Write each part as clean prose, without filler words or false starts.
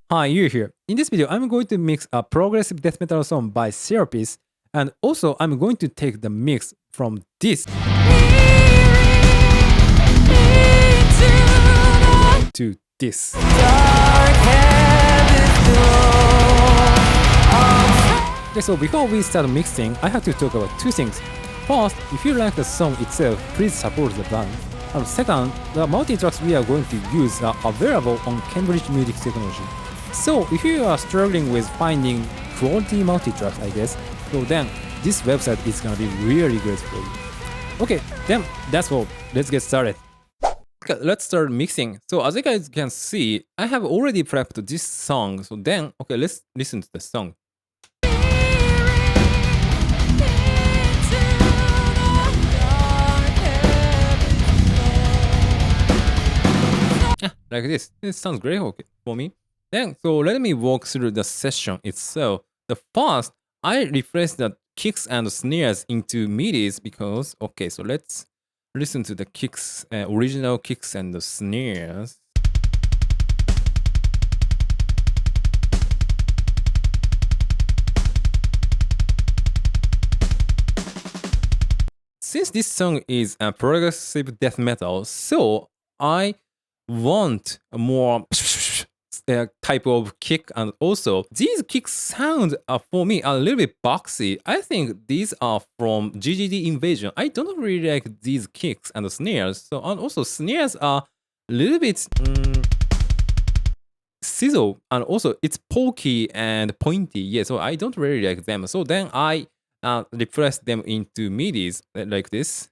Hi, you here. In this video, I'm going to mix a progressive death metal song by Therapist, and also I'm going to take the mix from this to this. Okay, so before we start mixing, I have to talk about two things. First, if you like the song itself, please support the band. And second, the multi-tracks we are going to use are available on Cambridge Music Technology. So if you are struggling with finding quality multi-tracks, I guess, so then this website is gonna be really great for you. Okay, then that's all. Let's get started. Okay, let's start mixing. So as you guys can see, I have already prepped this song. So then, okay, let's listen to the song. Like this. This sounds great for me. Then, so let me walk through the session itself. The first, I refresh the kicks and snares into midis because, okay, so let's listen to the kicks, original kicks and the snares. Since this song is a progressive death metal, so I want a more type of kick, and also these kicks sound for me a little bit boxy. I think these are from GGD Invasion. I don't really like these kicks and the snares. So, and also snares are a little bit sizzle, and also it's pokey and pointy. Yeah, so I don't really like them. So then I repress them into midis like this.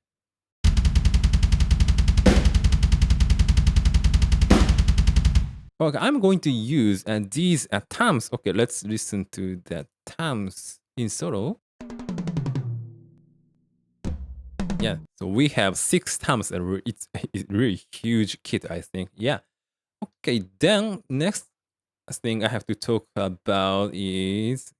Okay, I'm going to use these toms. Okay, let's listen to the toms in solo. Yeah, so we have 6 toms. It's a really huge kit, I think. Yeah. Okay, then next thing I have to talk about is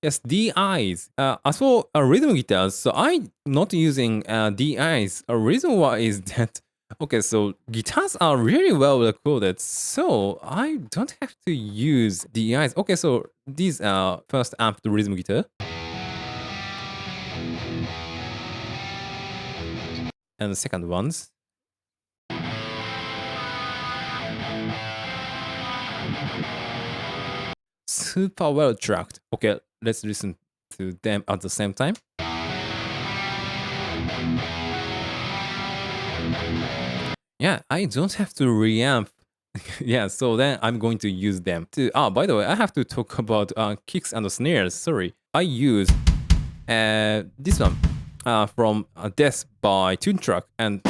yes, DIs. As for rhythm guitars, so I'm not using DIs. A reason why is that okay, so guitars are really well recorded, so I don't have to use DIs. Okay, so these are first amp the rhythm guitar. And the second ones. Super well tracked. Okay, let's listen to them at the same time. Yeah, I don't have to reamp. Yeah, so then I'm going to use them too. Oh, by the way, I have to talk about kicks and snares. Sorry, I use this one from Death by Toontrack, and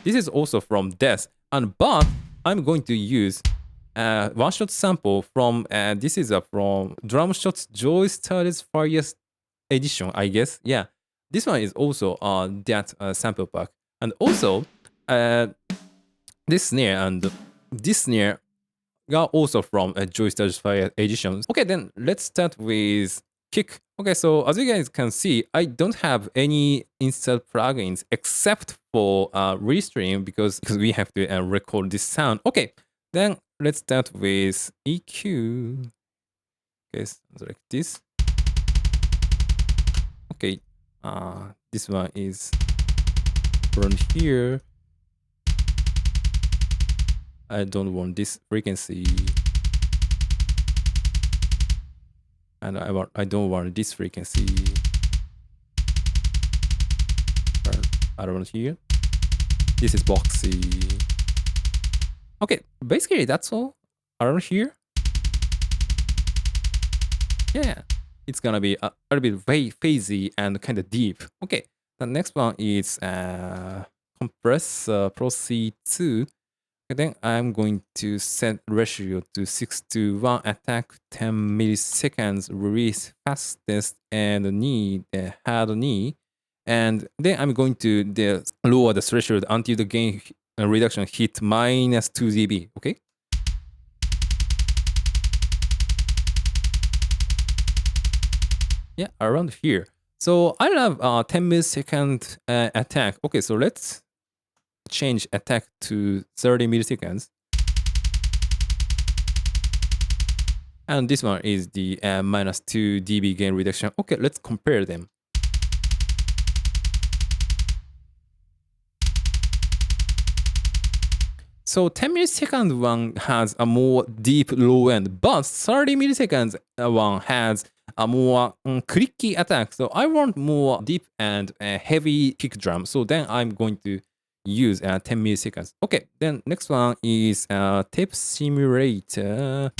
this is also from Death. And but I'm going to use one shot sample from this is from Drum Shots Joy Started Fires edition, I guess. Yeah, this one is also that sample pack, and also this snare and this snare are also from a Joy Started Fire edition. Okay, then let's start with kick. Okay, so as you guys can see, I don't have any installed plugins except for Restream because we have to record this sound. Okay, then let's start with EQ. Okay, so like this. Okay, this one is from here. I don't want this frequency. And I don't want this frequency. Around here. This is boxy. Okay, basically that's all around here. Yeah, it's gonna be a little bit very phasey and kind of deep. Okay, the next one is compressor Pro C2. Then I'm going to set ratio to 6:1, attack 10 milliseconds, release fastest, and knee, hard knee. And then I'm going to lower the threshold until the gain reduction hit minus 2 dB, okay? Yeah, around here. So I have 10 millisecond attack. Okay, so let's change attack to 30 milliseconds. And this one is the minus 2 dB gain reduction. Okay, let's compare them. So 10 millisecond one has a more deep low end, but 30 milliseconds one has a more clicky attack. So I want more deep and heavy kick drum. So then I'm going to use 10 milliseconds. Okay, then next one is tape simulator.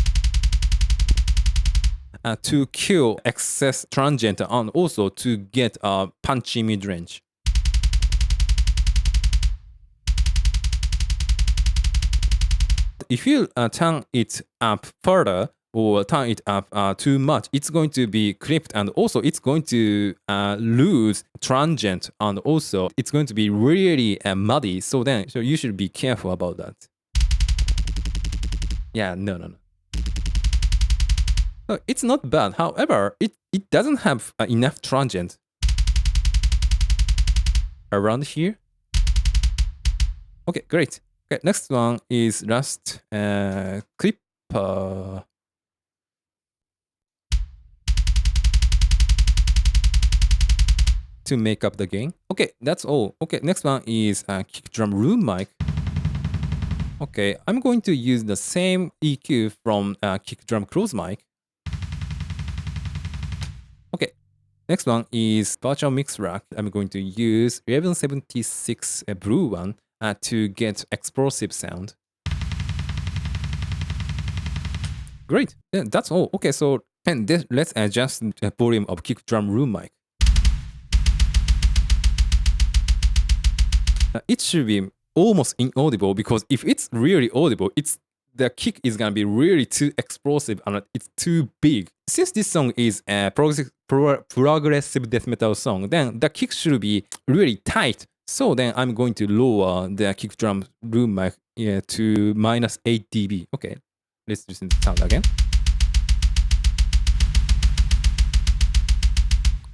To kill excess transient and also to get a punchy mid-range. If you turn it up further or turn it up too much, it's going to be clipped and also it's going to lose transient and also it's going to be really muddy. So you should be careful about that. Yeah, no. It's not bad. However, it doesn't have enough transient around here. Okay, great. Okay, next one is last clipper. To make up the gain. Okay, that's all. Okay, next one is kick drum room mic. Okay, I'm going to use the same EQ from kick drum close mic. Okay, next one is virtual mix rack. I'm going to use 1176 blue one to get explosive sound. Great, yeah, that's all. Okay, so let's adjust the volume of kick drum room mic. It should be almost inaudible because if it's really audible, the kick is gonna be really too explosive and it's too big. Since this song is a progressive death metal song, then the kick should be really tight. So then I'm going to lower the kick drum room mic to minus 8 dB. Okay, let's listen to the sound again.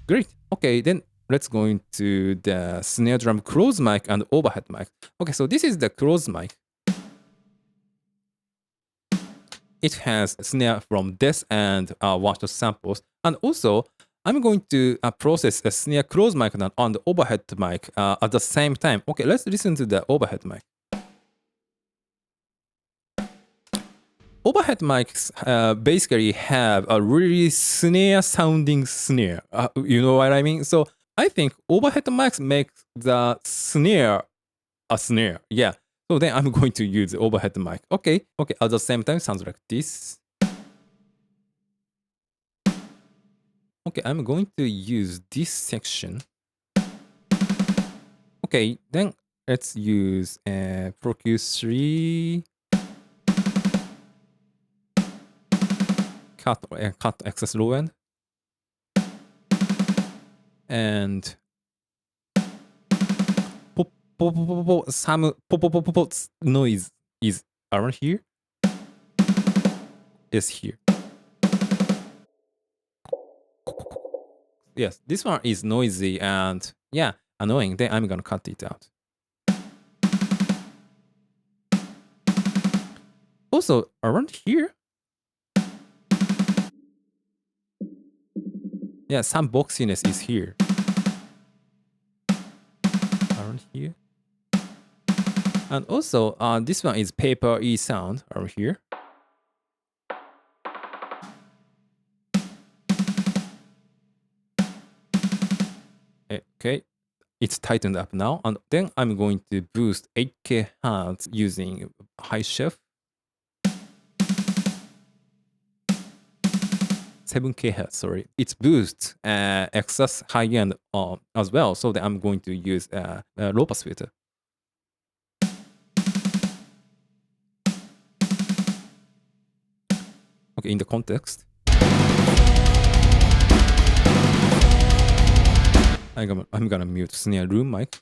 Great. Okay, then let's go into the snare drum close mic and overhead mic. Okay, so this is the close mic. It has snare from Death and one-shot samples. And also, I'm going to process a snare close mic and on the overhead mic at the same time. Okay, let's listen to the overhead mic. Overhead mics basically have a really snare sounding snare. You know what I mean? So I think overhead mics make the snare a snare. Yeah. So then I'm going to use the overhead mic. Okay. At the same time, sounds like this. Okay, I'm going to use this section. Okay, then let's use Pro Q3. Cut excess low end. And some noise is around here. Is here. Yes, this one is noisy and yeah, annoying. Then I'm gonna cut it out. Also, around here, yeah, some boxiness is here. Around here. And also, this one is paper E sound around here. Okay, it's tightened up now. And then I'm going to boost 8K hertz using high shelf. 7K hertz, sorry. It's boosts excess high end as well. So then I'm going to use a low pass filter. Okay, in the context. I'm gonna mute snare room mic.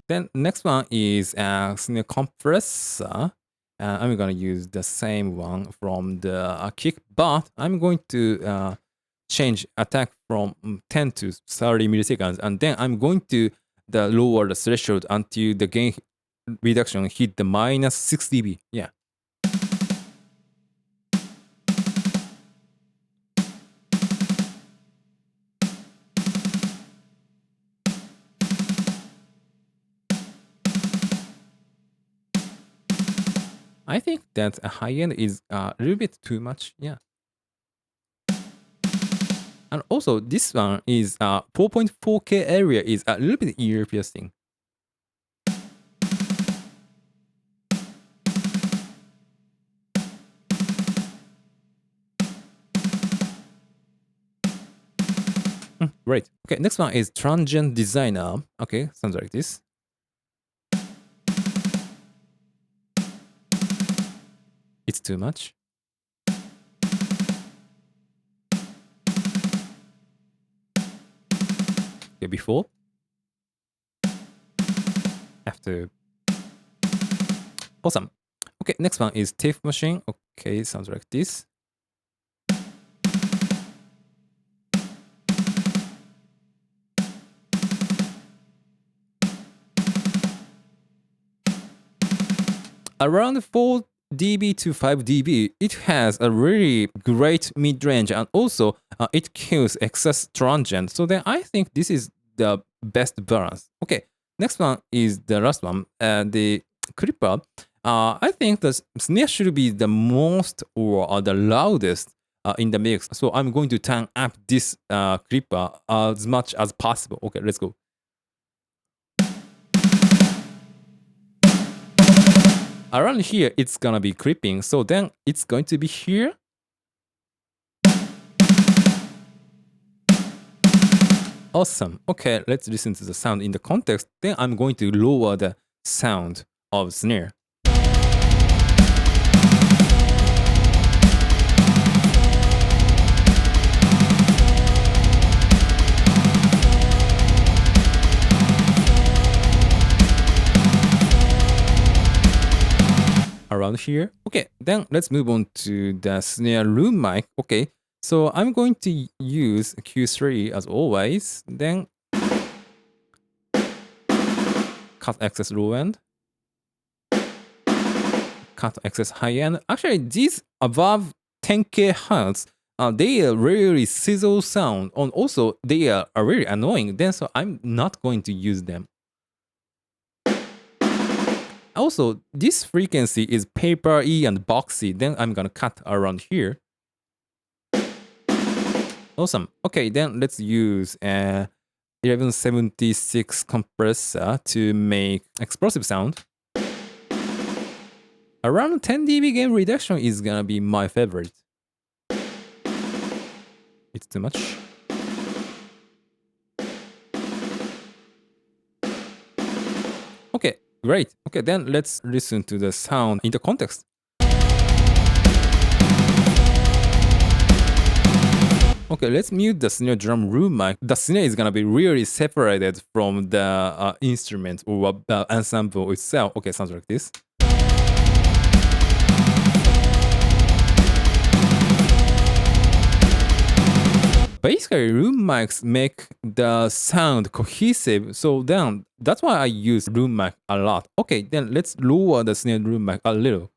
Then next one is snare compressor. I'm gonna use the same one from the kick, but I'm going to change attack from 10 to 30 milliseconds, and then I'm going to lower the threshold until the gain reduction hit the minus 6 dB. Yeah. I think that a high end is a little bit too much. Yeah. And also, this one is 4.4K area is a little bit ear piercing. Great. Okay, next one is transient designer. Okay, sounds like this. It's too much. Okay, before. After. Awesome. Okay, next one is tape machine. Okay, sounds like this. Around 4 dB to 5 dB, it has a really great mid-range, and also it kills excess transient. So then I think this is the best balance. Okay, next one is the last one, the clipper. I think the snare should be the most or the loudest in the mix. So I'm going to turn up this clipper as much as possible. Okay, let's go. Around here, it's gonna be creeping. So then it's going to be here. Awesome. Okay, let's listen to the sound in the context. Then I'm going to lower the sound of snare. Around here. Okay, then let's move on to the snare room mic. Okay, so I'm going to use Q3 as always. Then cut excess low end, cut excess high end. Actually, these above 10K hertz, they are really sizzle sound, and also they are really annoying. Then so I'm not going to use them. Also, this frequency is paper-y and boxy. Then I'm gonna cut around here. Awesome. Okay, then let's use a 1176 compressor to make explosive sound. Around 10 dB gain reduction is gonna be my favorite. It's too much. Okay, great. Okay, then let's listen to the sound in the context. Okay, let's mute the snare drum room mic. The snare is gonna be really separated from the instrument or the ensemble itself. Okay, sounds like this. Basically, room mics make the sound cohesive, so then that's why I use room mic a lot. Okay, then let's lower the snare room mic a little.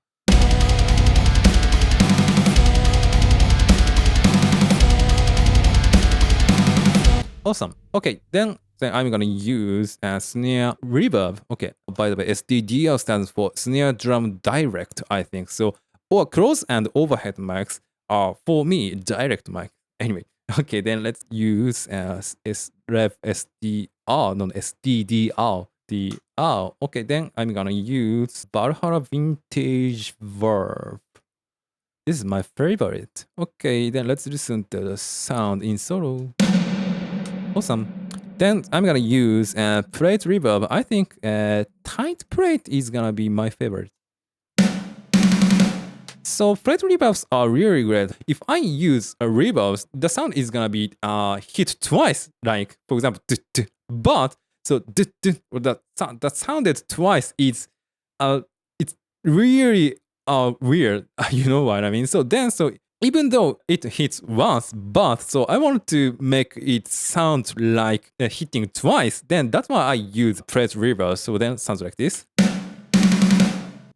Awesome. Okay, then I'm gonna use a snare reverb. Okay, by the way, SDDL stands for snare drum direct, I think. So, or close and overhead mics are for me direct mic. Anyway, okay, then let's use Rev SDR, not SDDR. DR. Okay, then I'm gonna use Valhalla Vintage Verb. This is my favorite. Okay, then let's listen to the sound in solo. Awesome. Then I'm gonna use plate reverb. I think tight plate is gonna be my favorite. So plate reverbs are really great. If I use a reverbs, the sound is gonna be hit twice. Like for example, but so that sounded twice. It's really weird. You know what I mean? So even though it hits once, but so I want to make it sound like hitting twice, then that's why I use plate reverb. So then it sounds like this.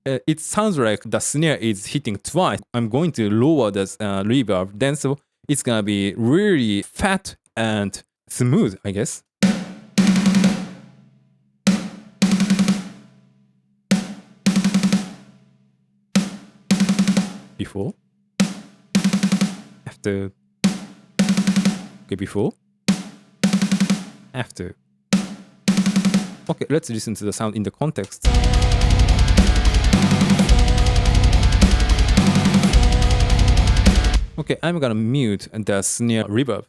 it sounds like the snare is hitting twice. I'm going to lower the reverb, then so it's gonna be really fat and smooth, I guess. Before, after, okay, before, after. Okay, let's listen to the sound in the context. Okay, I'm gonna mute the snare reverb.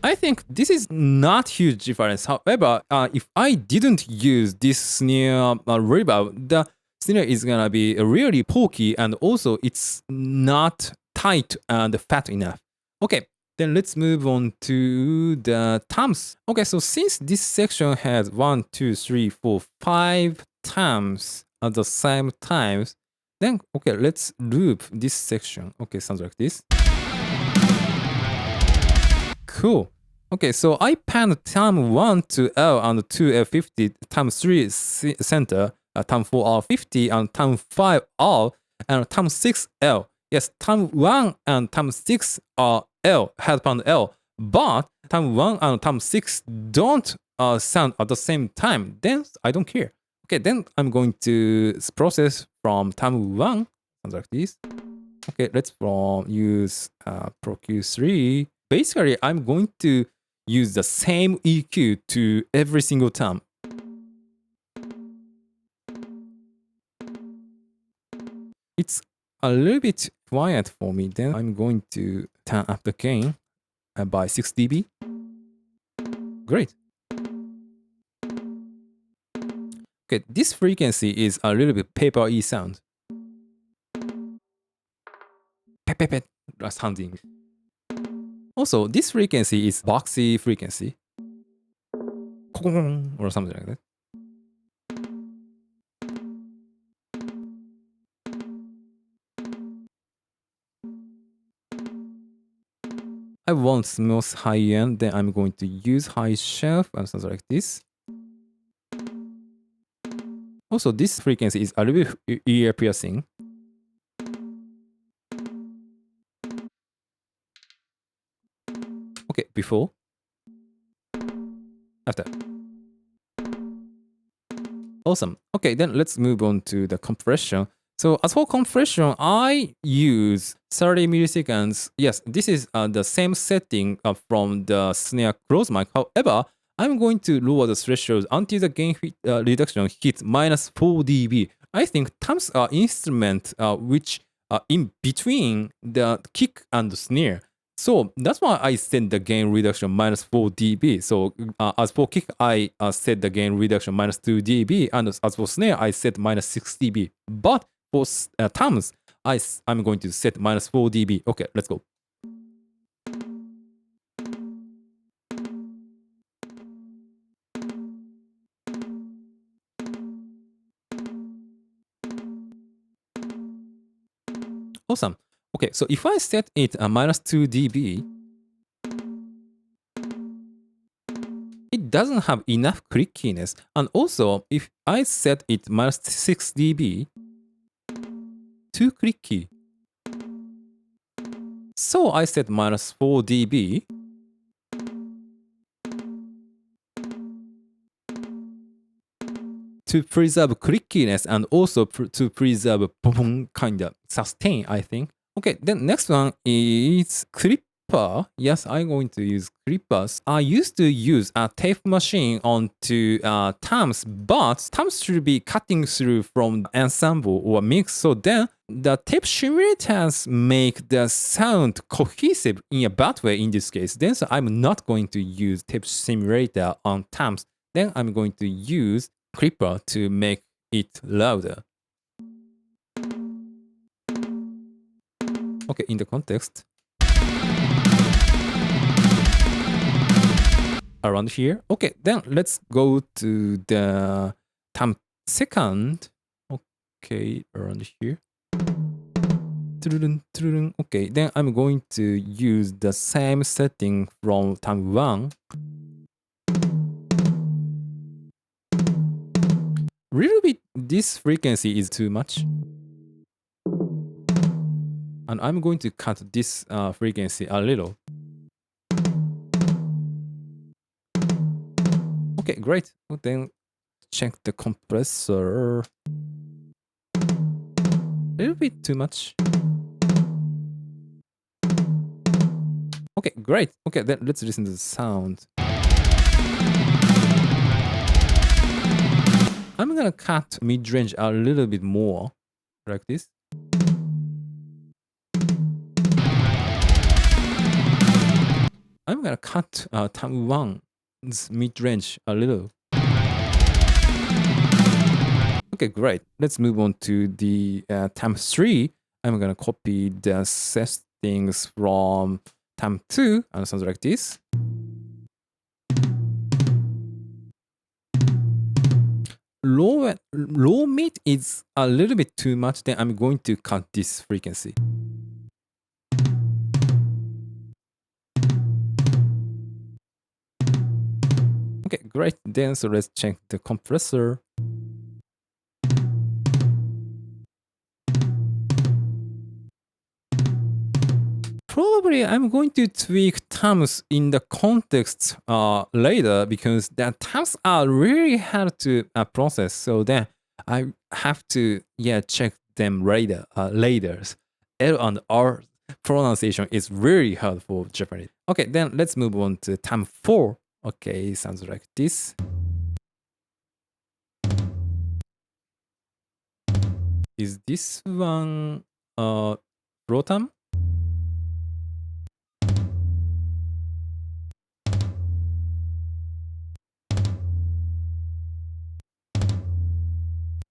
I think this is not huge difference. However, if I didn't use this snare reverb, the snare is gonna be really pokey and also it's not tight and fat enough. Okay, then let's move on to the toms. Okay, so since this section has 1, 2, 3, 4, 5 toms at the same times, then okay, let's loop this section. Okay, sounds like this. Cool. Okay, so I panned tom 1 to L and 2 L50, tom 3 center, tom 4 R50, and tom 5 R, and tom 6 L. Yes, tom 1 and tom 6 are L, headband L, but tom 1 and tom 6 don't sound at the same time. Then I don't care. Okay, then I'm going to process from tom 1, sounds like this. Okay, let's use Pro Q3. Basically, I'm going to use the same EQ to every single tom. It's a little bit quiet for me. Then I'm going to turn up the gain by 6 dB. Great. Okay, this frequency is a little bit paper-y sound. Pep sounding. Also, this frequency is boxy frequency. Or something like that. I want smooth high end, then I'm going to use high shelf and something like this. Also, this frequency is a little bit ear piercing. Okay, before, after. Awesome. Okay, then let's move on to the compression. So as for compression, I use 30 milliseconds. Yes, this is the same setting from the snare close mic. However, I'm going to lower the threshold until the gain reduction hits minus 4 dB. I think toms are instruments which are in between the kick and the snare. So that's why I set the gain reduction minus 4 dB. So as for kick, I set the gain reduction minus 2 dB. And as for snare, I set minus 6 dB. But for toms, I'm going to set minus 4 dB. Okay, let's go. Awesome. Okay, so if I set it minus 2 dB, it doesn't have enough clickiness. And also, if I set it minus 6 dB, too clicky. So I set minus 4 dB. To preserve clickiness and also to preserve kind of sustain, I think. Okay, then next one is clipper. Yes, I'm going to use clippers. I used to use a tape machine onto toms, but toms should be cutting through from ensemble or mix. So then the tape simulators make the sound cohesive in a bad way in this case. Then so I'm not going to use tape simulator on toms. Then I'm going to use clipper to make it louder. Okay, in the context. Around here. Okay, then let's go to the tom second. Okay, around here. Okay, then I'm going to use the same setting from time 1. Little bit, this frequency is too much. And I'm going to cut this frequency a little. Okay, great. Well, then check the compressor. A little bit too much. Okay, great. Okay, then let's listen to the sound. I'm gonna cut mid-range a little bit more, like this. I'm gonna cut time 1's mid-range a little. Okay, great. Let's move on to the time 3. I'm gonna copy the settings from time 2 and sounds like this. Low mid is a little bit too much, then I'm going to cut this frequency. Okay, great. Then so let's check the compressor. Probably I'm going to tweak terms in the context later because the terms are really hard to process. So then I have to check them later. L and R pronunciation is really hard for Japanese. Okay, then let's move on to term 4. Okay, sounds like this. Is this one raw term?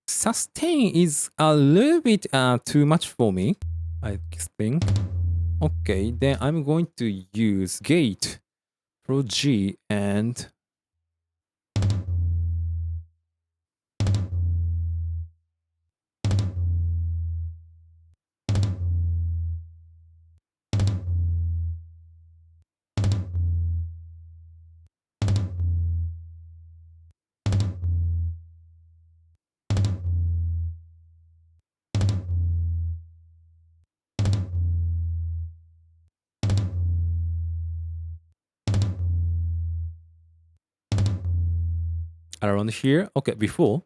Sustain is a little bit too much for me, I think. Okay, then I'm going to use gate, Pro G, and around here. Okay, before,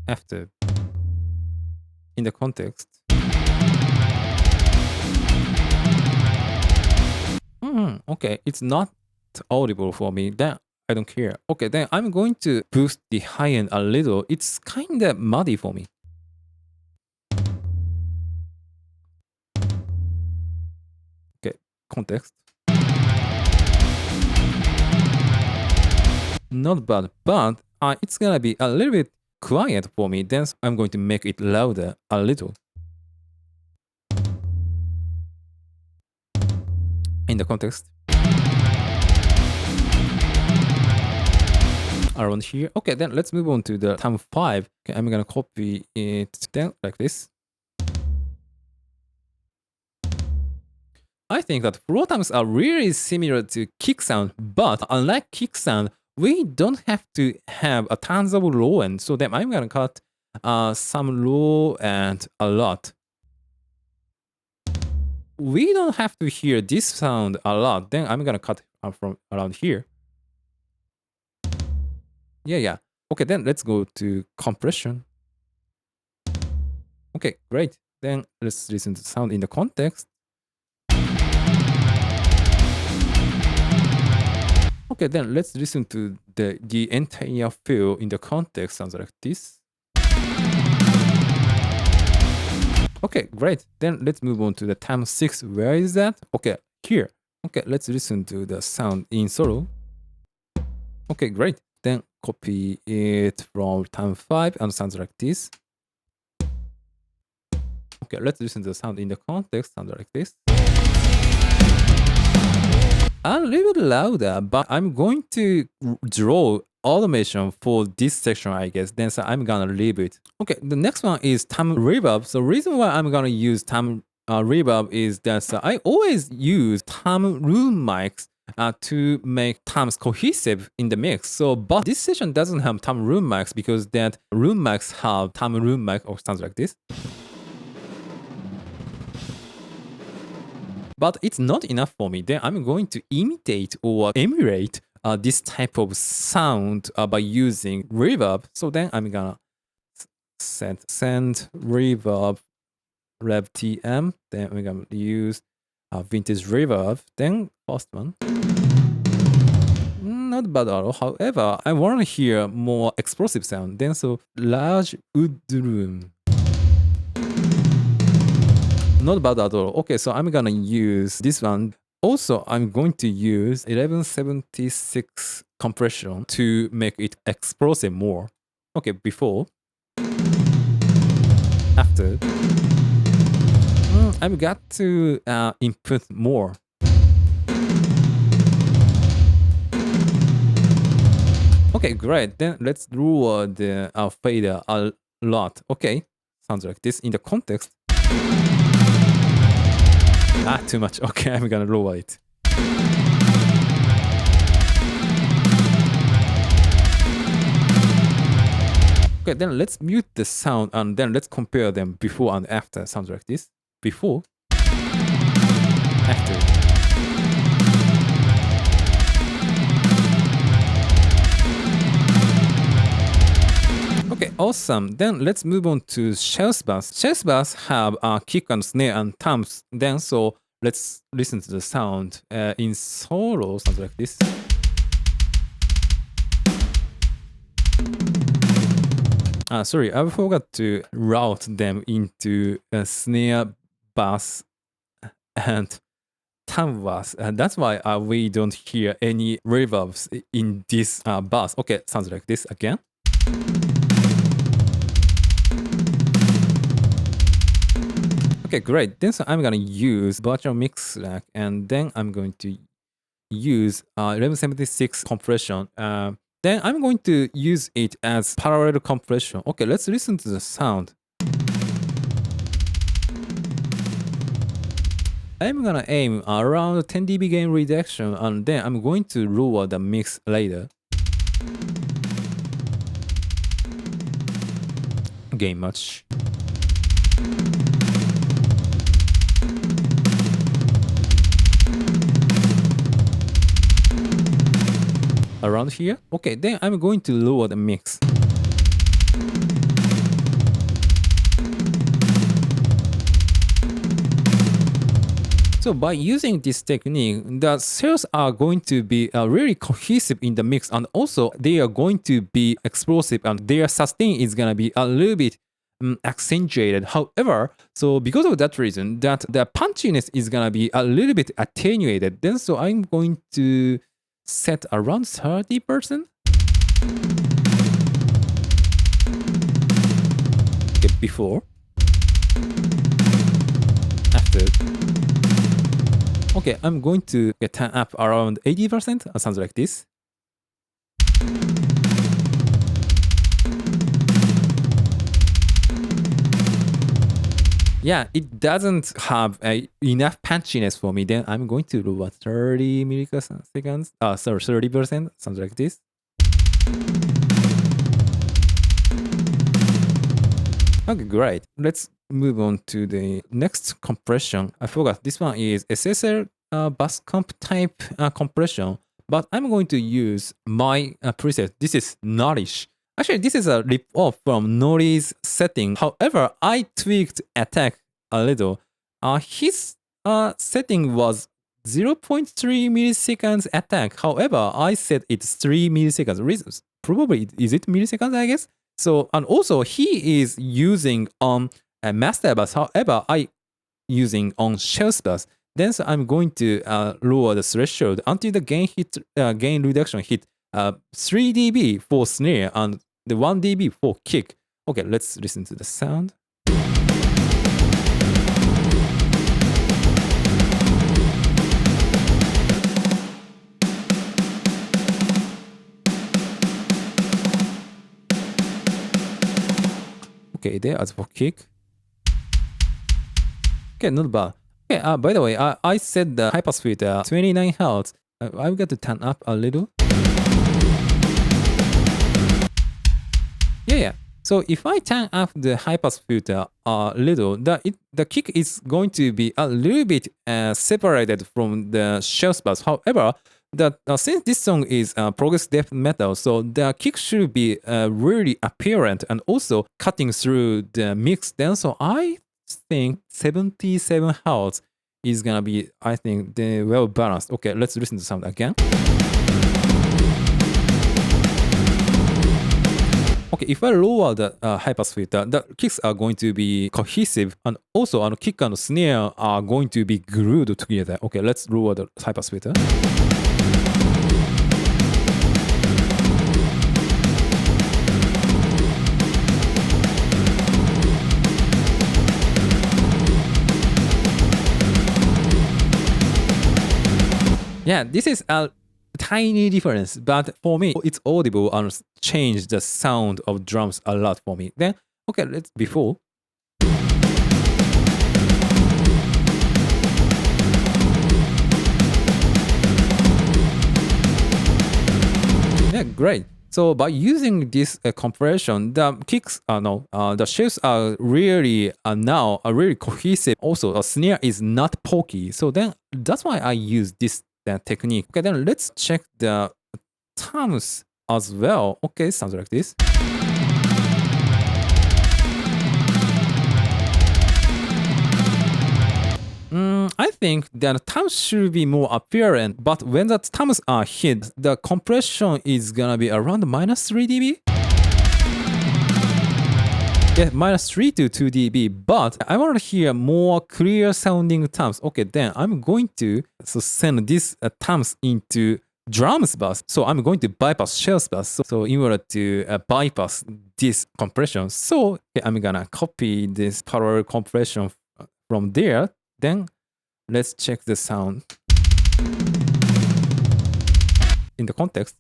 after, in the context. Okay, it's not audible for me. Then I don't care. Okay, then I'm going to boost the high end a little. It's kind of muddy for me. Okay, context. Not bad, but it's gonna be a little bit quiet for me. Then I'm going to make it louder a little. In the context. Around here. Okay, then let's move on to the term 5. Okay, I'm gonna copy it down like this. I think that flow terms are really similar to kick sound, but unlike kick sound, we don't have to have a tons of low end. So then I'm gonna cut some low and a lot. We don't have to hear this sound a lot. Then I'm gonna cut from around here. Yeah. Okay, then let's go to compression. Okay, great. Then let's listen to the sound in the context. Okay, then let's listen to the entire fill in the context. Sounds like this. Okay, great. Then let's move on to the term 6. Where is that? Okay, here. Okay, let's listen to the sound in solo. Okay, great. Then copy it from term 5 and sounds like this. Okay, let's listen to the sound in the context. Sounds like this. A little bit louder, but I'm going to draw automation for this section, I guess. Then so I'm gonna leave it. Okay, the next one is time reverb. So reason why I'm gonna use time reverb is that I always use time room mics to make times cohesive in the mix. So, but this session doesn't have time room mics because that room mics have time room mic or sounds like this. But it's not enough for me. Then I'm going to imitate or emulate this type of sound by using reverb. So then I'm gonna send reverb rev tm. Then we're gonna use vintage reverb. Then first one. Not bad at all. However, I want to hear more explosive sound. Then so large wood room. Not bad at all. Okay, so I'm gonna use this one. Also, I'm going to use 1176 compression to make it explosive more. Okay, before. After. I've got to input more. Okay, great. Then let's lower the fader a lot. Okay, sounds like this in the context. Too much. Okay, I'm gonna lower it. Okay, then let's mute the sound and then let's compare them before and after. Sounds like this. Before. After. Okay, awesome. Then let's move on to Cymbals Bus. Cymbals Bus have kick and snare and toms. Then so let's listen to the sound in solo. Sounds like this. Sorry, I forgot to route them into a snare bass and tom bass. And that's why we don't hear any reverbs in this bass. Okay, sounds like this again. Okay, great. Then so I'm gonna use virtual mix rack, and then I'm going to use 1176 compression. Then I'm going to use it as parallel compression. Okay, let's listen to the sound. I'm gonna aim around 10 dB gain reduction, and then I'm going to lower the mix later. Gain much. Around here. Okay, then I'm going to lower the mix. So by using this technique, the cells are going to be really cohesive in the mix, and also they are going to be explosive, and their sustain is gonna be a little bit accentuated. However, so because of that reason, that the punchiness is gonna be a little bit attenuated. Then so I'm going to set around 30%. Okay, before. After. Okay, I'm going to turn up around 80%. Sounds like this. Yeah, it doesn't have enough punchiness for me. Then I'm going to do 30 milliseconds. Sorry, 30%. Sounds like this. Okay, great. Let's move on to the next compression. I forgot. This one is SSL bus comp type compression, but I'm going to use my preset. This is Nourish. Actually, this is a rip-off from Nori's setting. However, I tweaked attack a little. His setting was 0.3 milliseconds attack. However, I said it's 3 milliseconds. Reasons probably is it milliseconds, I guess. So, and also he is using on a master bus. However, I using on Cymbals Bus. Then so I'm going to lower the threshold until the gain reduction hit 3 dB for snare and the 1 dB for kick. Okay, let's listen to the sound. Okay, there as for kick. Okay, not bad. Okay, by the way, I set the high pass filter 29 Hz. I've got to turn up a little. Yeah. So if I turn up the high pass filter a little, the kick is going to be a little bit separated from the Cymbals Bus. However, since this song is progressive death metal, so the kick should be really apparent and also cutting through the mix. Then, so I think 77 Hz is gonna be, I think, the well balanced. Okay, let's listen to sound again. Okay, if I lower the high pass filter, the kicks are going to be cohesive, and also kick and snare are going to be glued together. Okay, let's lower the high pass filter. Yeah, this is a tiny difference, but for me, it's audible and change the sound of drums a lot for me. Then, okay, let's before. Yeah, great. So by using this compression, the kicks the shells are really now are really cohesive. Also, a snare is not pokey. So then that's why I use this technique. Okay, then let's check the toms as well. Okay, sounds like this. I think that toms should be more apparent, but when the toms are hit, the compression is gonna be around -3 dB. Yeah, -3 to 2 dB, but I want to hear more clear sounding toms. Okay, then I'm going to send this toms into drums bus. So I'm going to bypass Cymbals Bus. So in order to bypass this compression, so okay, I'm gonna copy this parallel compression from there. Then let's check the sound in the context.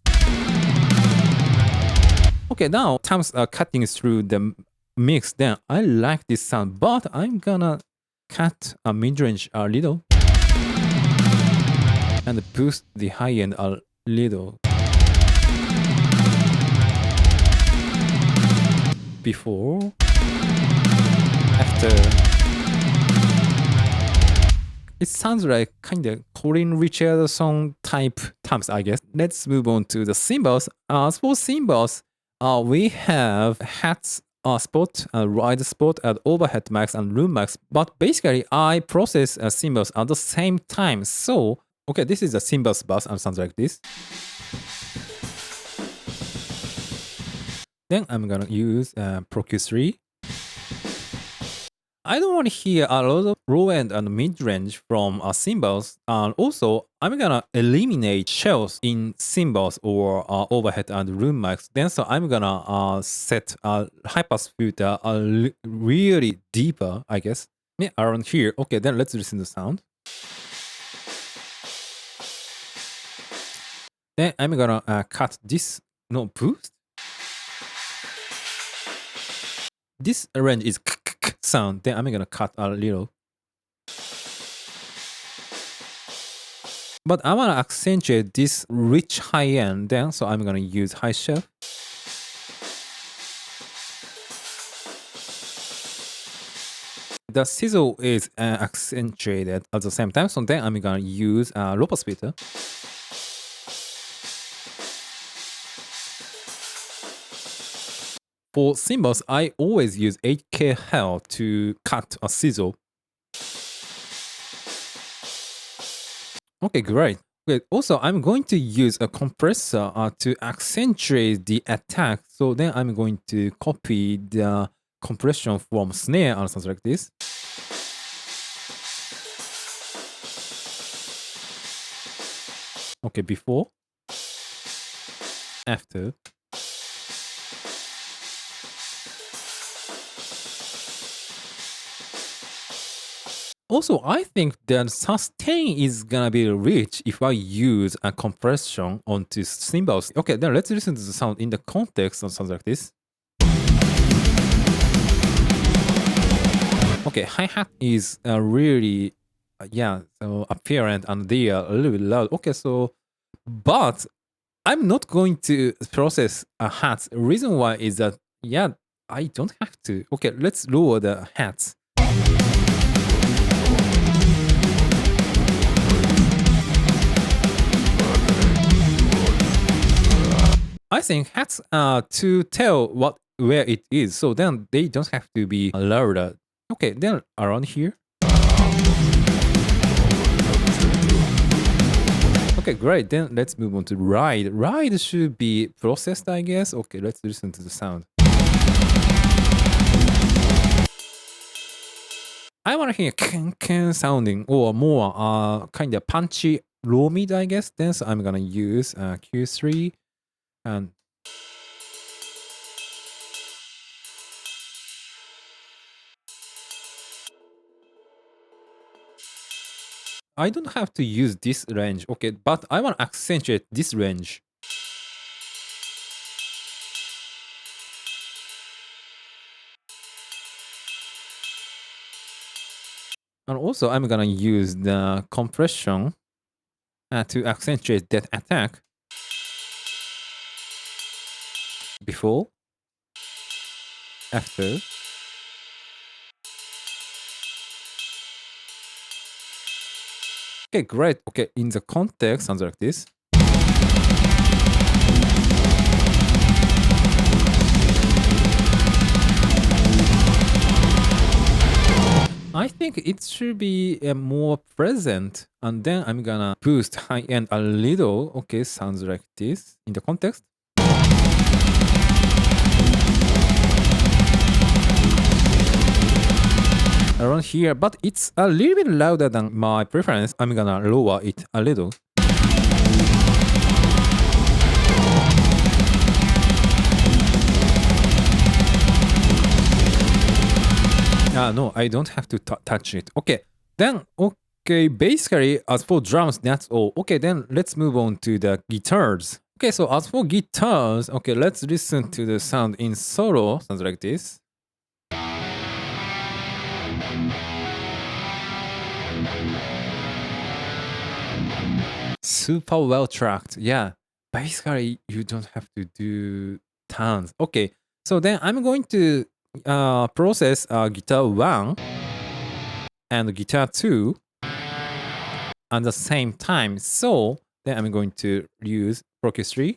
Okay, now toms are cutting through the mix. Then I like this sound, but I'm gonna cut a mid-range a little and boost the high end a little. Before, after. It sounds like kind of Colin Richardson type toms, I guess. Let's move on to the cymbals. As for cymbals, we have hats spot, ride spot, and overhead mics and room mics. But basically, I process cymbals at the same time. So, okay, this is a cymbals bus and sounds like this. Then I'm gonna use Pro Q3. I don't want to hear a lot of low end and mid range from cymbals, and also I'm gonna eliminate shells in cymbals or overhead and room mics. Then so I'm gonna set a high pass filter really deeper, I guess. Yeah, around here. Okay, then let's listen to the sound. Then I'm gonna cut this boost. This range is sound. Then I'm gonna cut a little. But I wanna accentuate this rich high end. Then so I'm gonna use high shelf. The sizzle is accentuated at the same time. So then I'm gonna use low pass filter. For cymbals, I always use 8K hell to cut a sizzle. Okay, great. Okay, also, I'm going to use a compressor to accentuate the attack. So then I'm going to copy the compression from snare and something like this. Okay, before, after. Also, I think that sustain is gonna be rich if I use a compression onto cymbals. Okay, then let's listen to the sound in the context of sounds like this. Okay, hi-hat is really, yeah, so apparent and they are a little bit loud. Okay, so, but I'm not going to process hats. Reason why is that, yeah, I don't have to. Okay, let's lower the hats. I think hats to tell where it is, so then they don't have to be louder. Okay, then around here. Okay, great. Then let's move on to ride. Ride should be processed, I guess. Okay, let's listen to the sound. I want to hear ken sounding or more kind of punchy low mid, I guess. Then so I'm gonna use Q3 and I don't have to use this range, okay, but I want to accentuate this range. And also I'm gonna use the compression to accentuate that attack before, after. Okay, great. Okay, in the context, sounds like this. I think it should be more present, and then I'm gonna boost high end a little. Okay, sounds like this in the context. Around here, but it's a little bit louder than my preference. I'm gonna lower it a little. No, I don't have to touch it. Okay, then, okay, basically, as for drums, that's all. Okay, then let's move on to the guitars. Okay, so as for guitars, okay, let's listen to the sound in solo. Sounds like this. Super well tracked. Yeah, basically, you don't have to do tons. Okay, so then I'm going to process guitar 1 and guitar 2 at the same time. So then I'm going to use orchestra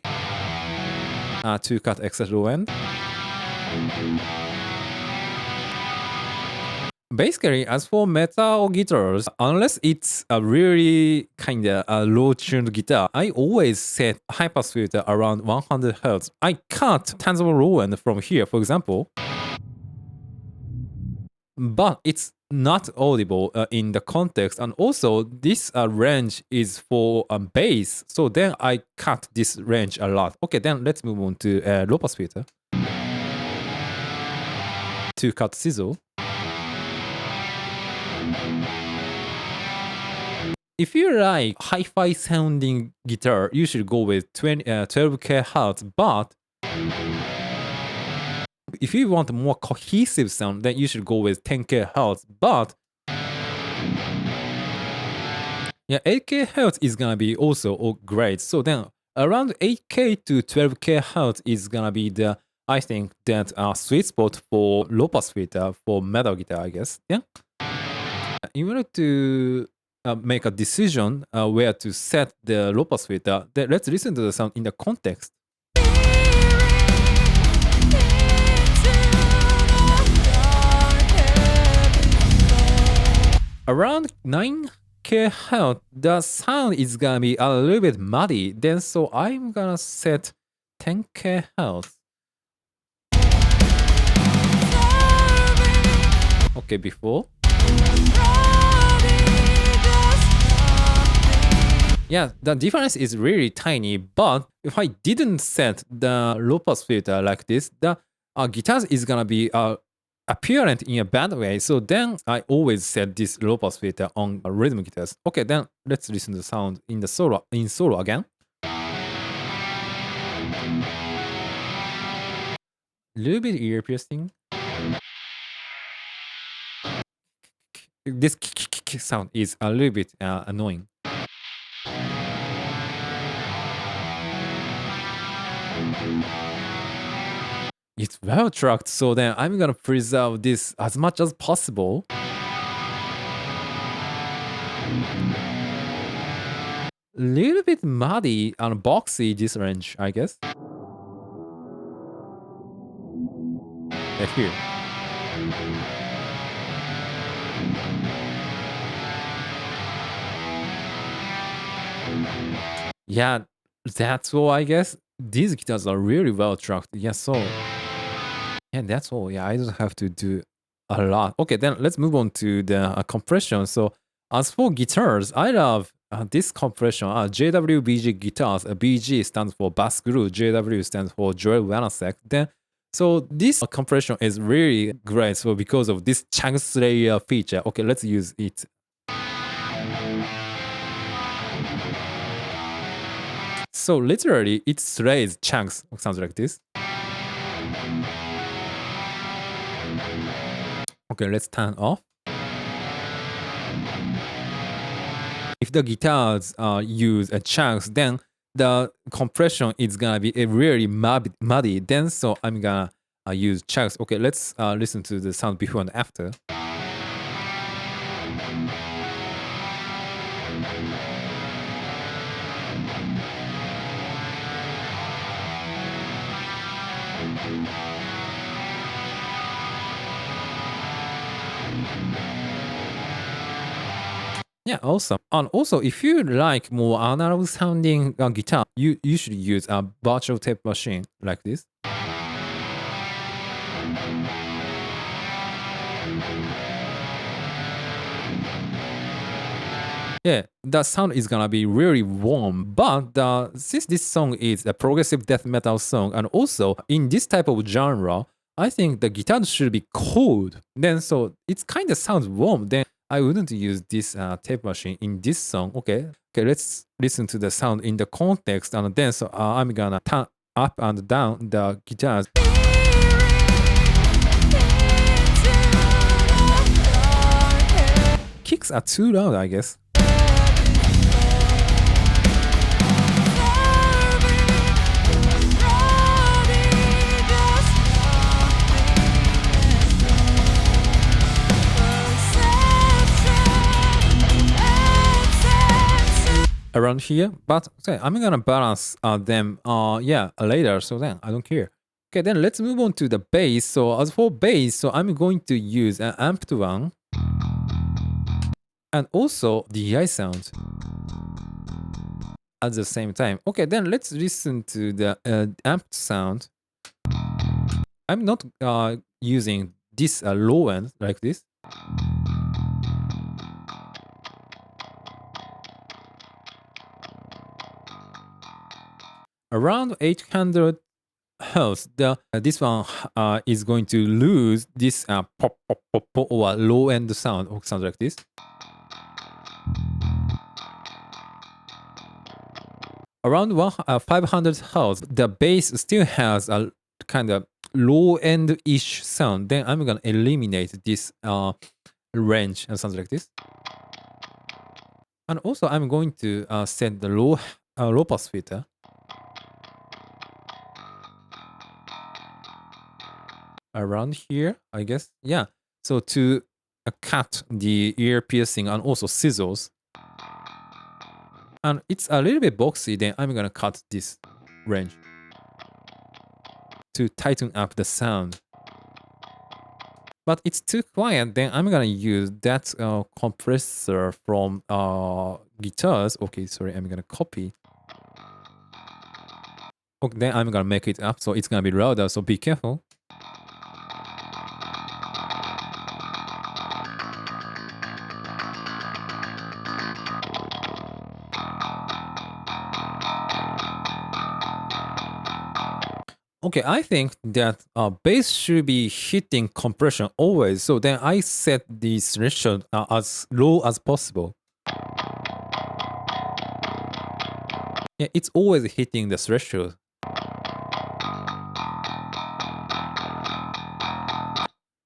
to cut excess low end. Basically, as for metal guitars, unless it's a really kind of a low-tuned guitar, I always set high pass filter around 100 Hz. I cut tangible low end from here, for example, but it's not audible in the context. And also, this range is for bass, so then I cut this range a lot. Okay, then let's move on to low pass filter to cut sizzle. If you like hi-fi sounding guitar, you should go with 12k Hz, but if you want a more cohesive sound, then you should go with 10k Hz, but yeah, 8k Hz is gonna be also great. So then around 8k to 12k Hz is gonna be the, I think, that sweet spot for low pass filter for metal guitar, I guess. Yeah. In order to make a decision where to set the low pass filter, then let's listen to the sound in the context. Around 9k Hz, the sound is gonna be a little bit muddy. Then so I'm gonna set 10k Hz. Okay, before. Yeah, the difference is really tiny, but if I didn't set the low pass filter like this, the guitars is gonna be apparent in a bad way. So then I always set this low pass filter on rhythm guitars. Okay, then let's listen to the sound in the solo again. Little bit ear piercing. this sound is a little bit annoying. It's well tracked, so then I'm gonna preserve this as much as possible. Little bit muddy and boxy this range, I guess. Here. Yeah, that's all I guess. These guitars are really well tracked. Yeah, so yeah, that's all. Yeah, I don't have to do a lot. Okay, then let's move on to the compression. So as for guitars, I love this compression. JWBG guitars. BG stands for bass groove. JW stands for Joel Wanasek. Then so this compression is really great. So because of this chunks layer feature. Okay, let's use it. So literally, it slays chunks. Sounds like this. Okay, let's turn off. If the guitars use chunks, then the compression is gonna be really muddy. Then so I'm gonna use chunks. Okay, let's listen to the sound before and after. Yeah, awesome. And also, if you like more analog sounding guitar, you should use a virtual tape machine like this. Yeah, the sound is gonna be really warm, but since this song is a progressive death metal song, and also in this type of genre, I think the guitar should be cold. Then so it kind of sounds warm. Then I wouldn't use this tape machine in this song. Okay, let's listen to the sound in the context, and then so I'm gonna turn up and down the guitars. Kicks are too loud, I guess. Around here, but okay, I'm gonna balance them later, so then I don't care. Okay, then let's move on to the bass. So as for bass, so I'm going to use an amped one and also DI sound at the same time. Okay, then let's listen to the amped sound. I'm not using this low end like this. Around 800 hertz, this one is going to lose this pop, pop, pop, pop, or low end sound. Sounds like this. Around 500 hertz, the bass still has a kind of low end ish sound. Then I'm gonna eliminate this range and sounds like this. And also, I'm going to set the low pass filter. Around here, I guess. Yeah. So to cut the ear piercing and also sizzles. And it's a little bit boxy, then I'm gonna cut this range to tighten up the sound. But it's too quiet, then I'm gonna use that compressor from guitars. Okay, sorry, I'm gonna copy. Okay, then I'm gonna make it up, so it's gonna be louder, so be careful. Okay, I think that bass should be hitting compression always. So then I set the threshold as low as possible. Yeah, it's always hitting the threshold.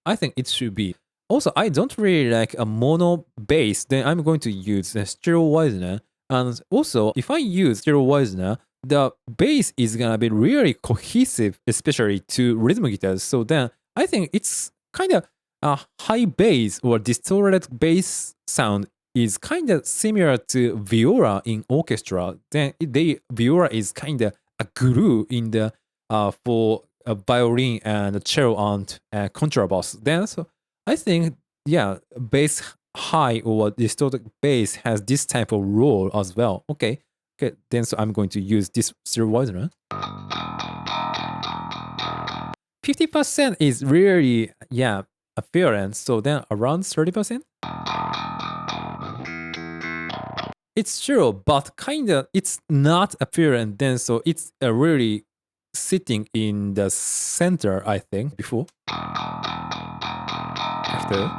I think it should be. Also, I don't really like a mono bass, then I'm going to use a stereo widener. And also, if I use stereo widener, the bass is gonna be really cohesive, especially to rhythm guitars. So then I think it's kind of a high bass or distorted bass sound is kind of similar to viola in orchestra. Then the viola is kind of a glue in the for a violin and cello and contrabass. Then so I think yeah, bass high or distorted bass has this type of role as well. Okay, okay. Then so I'm going to use this stereo widener. 50% is really yeah appearance. So then around 30%. It's true, but kinda it's not apparent then, so it's really sitting in the center, I think, before. After.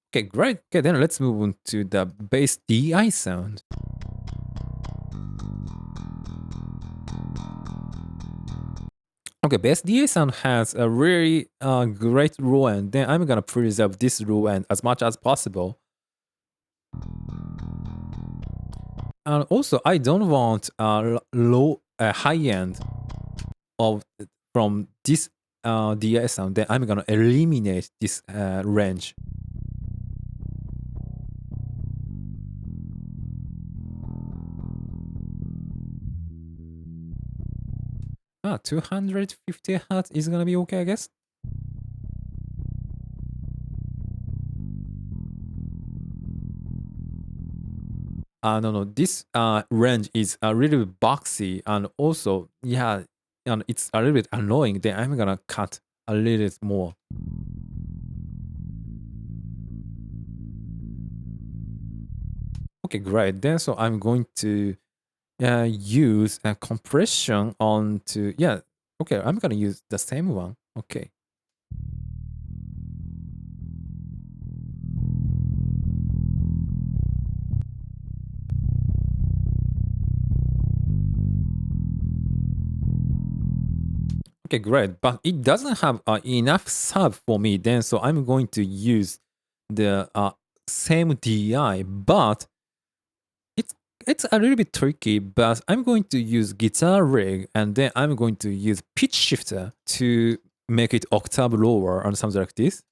Okay, great. Okay, then let's move on to the bass DI sound. Okay, bass DI sound has a really great low end. Then I'm gonna preserve this low end as much as possible. And also, I don't want a high end of from this DI sound. Then I'm gonna eliminate this range. 250 hertz is gonna be okay, I guess. No, this range is a little bit boxy, and also, yeah, and it's a little bit annoying. Then I'm gonna cut a little bit more. Okay, great. Then so I'm going to use a compression onto yeah. Okay, I'm gonna use the same one. Okay. Okay, great. But it doesn't have enough sub for me then, so I'm going to use the same DI, but it's a little bit tricky, but I'm going to use guitar rig and then I'm going to use pitch shifter to make it octave lower or something like this.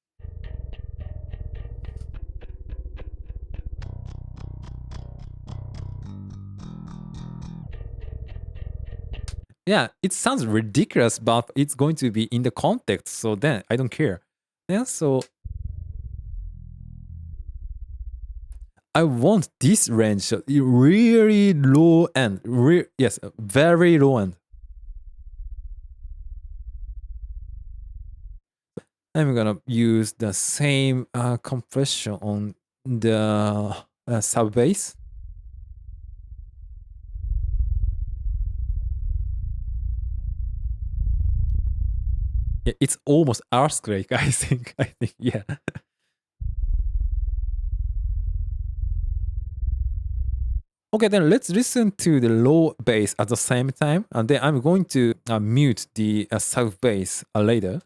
Yeah, it sounds ridiculous, but it's going to be in the context, so then I don't care. Yeah, so I want this range, so really low end, yes, very low end. I'm gonna use the same compression on the sub bass. Yeah, it's almost earthquake, I think. Yeah. Okay, then let's listen to the low bass at the same time, and then I'm going to mute the sub bass later.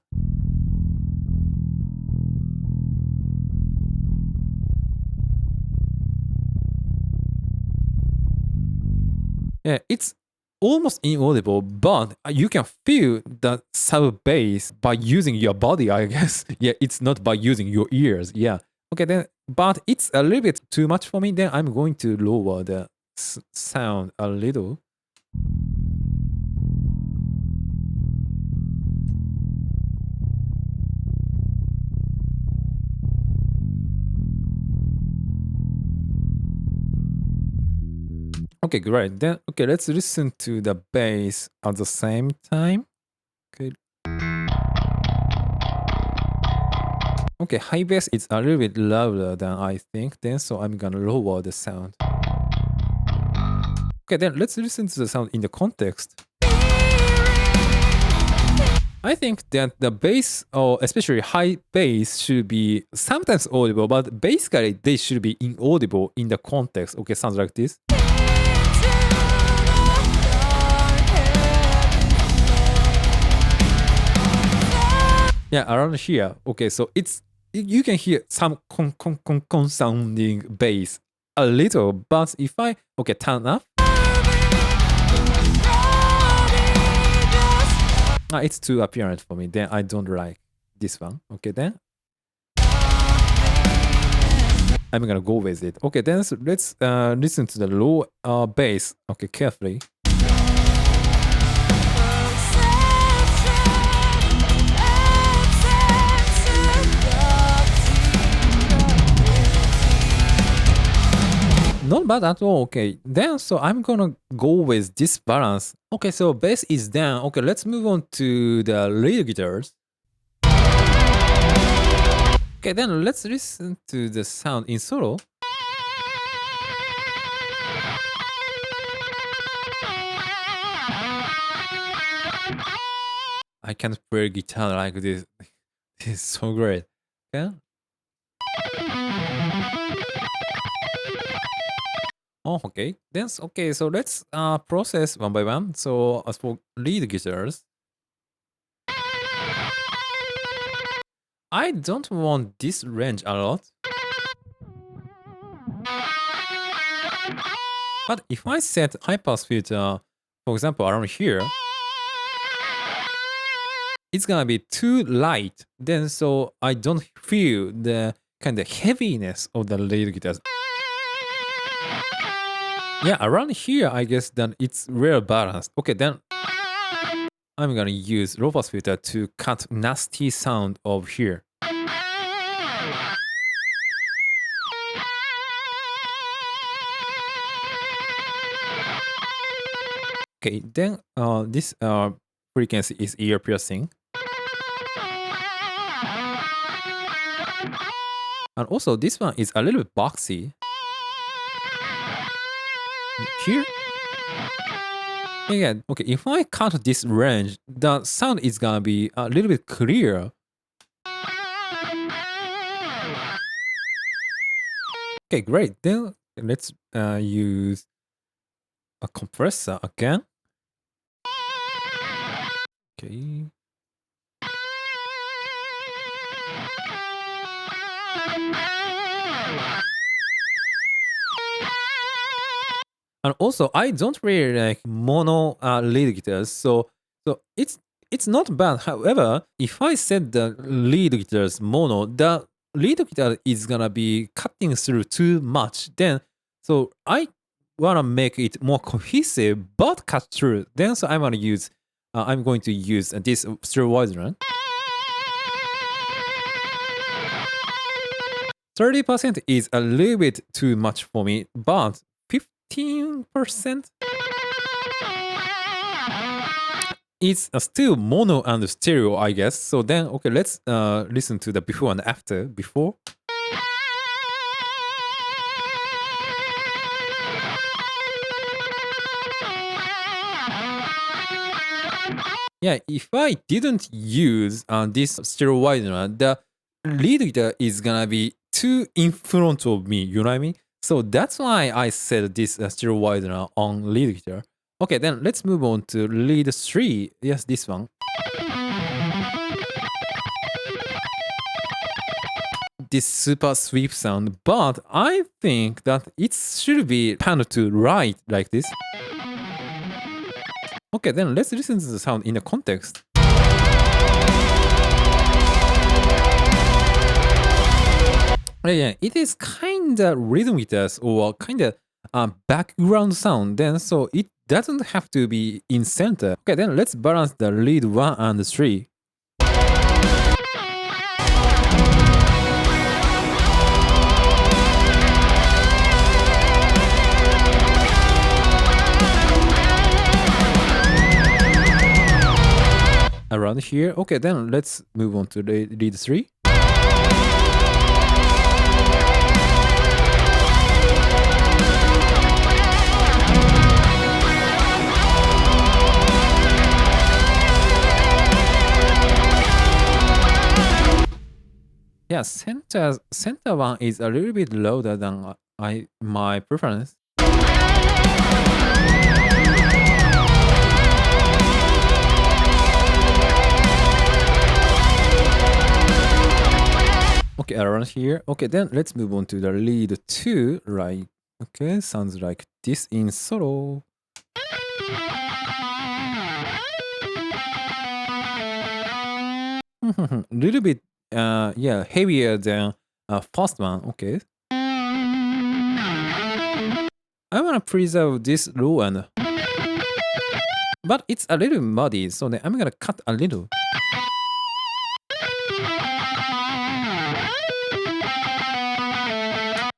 Yeah, it's almost inaudible, but you can feel the sub bass by using your body, I guess. Yeah, it's not by using your ears. Yeah. Okay, then, but it's a little bit too much for me. Then I'm going to lower the sound a little. Okay, great. Then, okay, let's listen to the bass at the same time. Okay. Okay, high bass is a little bit louder than I think then, so I'm gonna lower the sound. Okay, then let's listen to the sound in the context. I think that the bass, or especially high bass, should be sometimes audible, but basically they should be inaudible in the context. Okay, sounds like this. Yeah, around here. Okay, so you can hear some con sounding bass a little, but if I turn up, it's too apparent for me. Then I don't like this one. Okay, then I'm gonna go with it. Okay, then let's listen to the low bass. Okay, carefully. Not bad at all. Okay, then so I'm gonna go with this balance. Okay, so bass is down. Okay, let's move on to the lead guitars. Okay, then let's listen to the sound in solo. I can't play guitar like this. This is so great. Yeah. Oh, okay. That's okay. So let's process one by one. So as for lead guitars, I don't want this range a lot. But if I set high pass filter, for example, around here, it's gonna be too light. Then so I don't feel the kind of heaviness of the lead guitars. Yeah, around here, I guess then it's real balanced. Okay, then I'm gonna use low pass filter to cut nasty sound of here. Okay, then this frequency is ear piercing. And also this one is a little bit boxy. Here. Yeah, okay, if I cut this range, the sound is gonna be a little bit clearer. Okay, great. Then let's use a compressor again. Okay. And also, I don't really like mono lead guitars, so it's not bad. However, if I set the lead guitars mono, the lead guitar is gonna be cutting through too much. Then, so I wanna make it more cohesive but cut through. Then, so I'm going to use this stereo widener. 30% is a little bit too much for me, but 15% is still mono and stereo, I guess. So then, okay, let's listen to the before and after. Before. Yeah, if I didn't use this stereo widener, the lead guitar is gonna be too in front of me, you know what I mean? So that's why I set this stereo widener on lead guitar. Okay, then let's move on to lead 3. Yes, this one. This super sweep sound, but I think that it should be panned to right like this. Okay, then let's listen to the sound in the context. Yeah, it is kind of rhythm guitars or kind of background sound. Then so it doesn't have to be in center. Okay, then let's balance the lead 1 and 3. Around here. Okay, then let's move on to lead 3. Yeah, center one is a little bit louder than my preference. Okay, around here. Okay, then let's move on to the lead 2, right? Okay, sounds like this in solo. Little bit, yeah, heavier than first one. Okay. I wanna preserve this low end, but it's a little muddy, so then I'm gonna cut a little.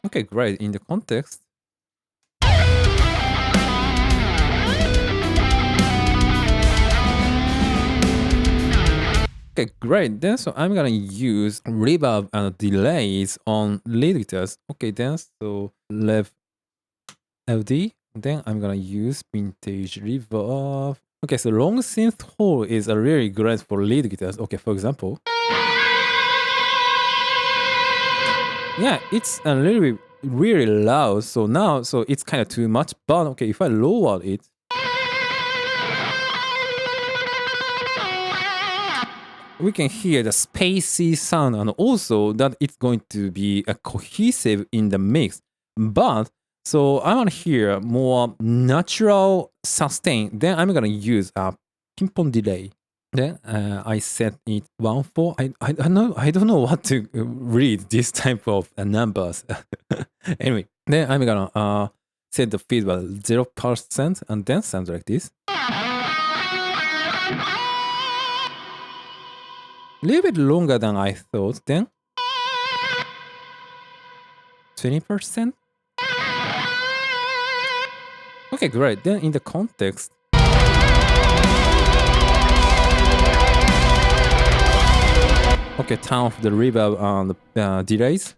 Okay, great. In the context. Okay, great. Then so I'm gonna use reverb and delays on lead guitars. Okay, then so left LD. Then I'm gonna use vintage reverb. Okay, so long synth hole is a really great for lead guitars. Okay, for example. Yeah, it's a little bit really loud. So now, so it's kind of too much. But okay, if I lower it, we can hear the spacey sound, and also that it's going to be a cohesive in the mix. But so I want to hear more natural sustain. Then I'm gonna use a ping-pong delay. Then I set it 1/4. I don't know what to read this type of numbers. Anyway, then I'm gonna set the feedback 0%, and then sounds like this. A little bit longer than I thought. Then 20%. Okay, great. Then in the context, okay, turn off the reverb and the delays.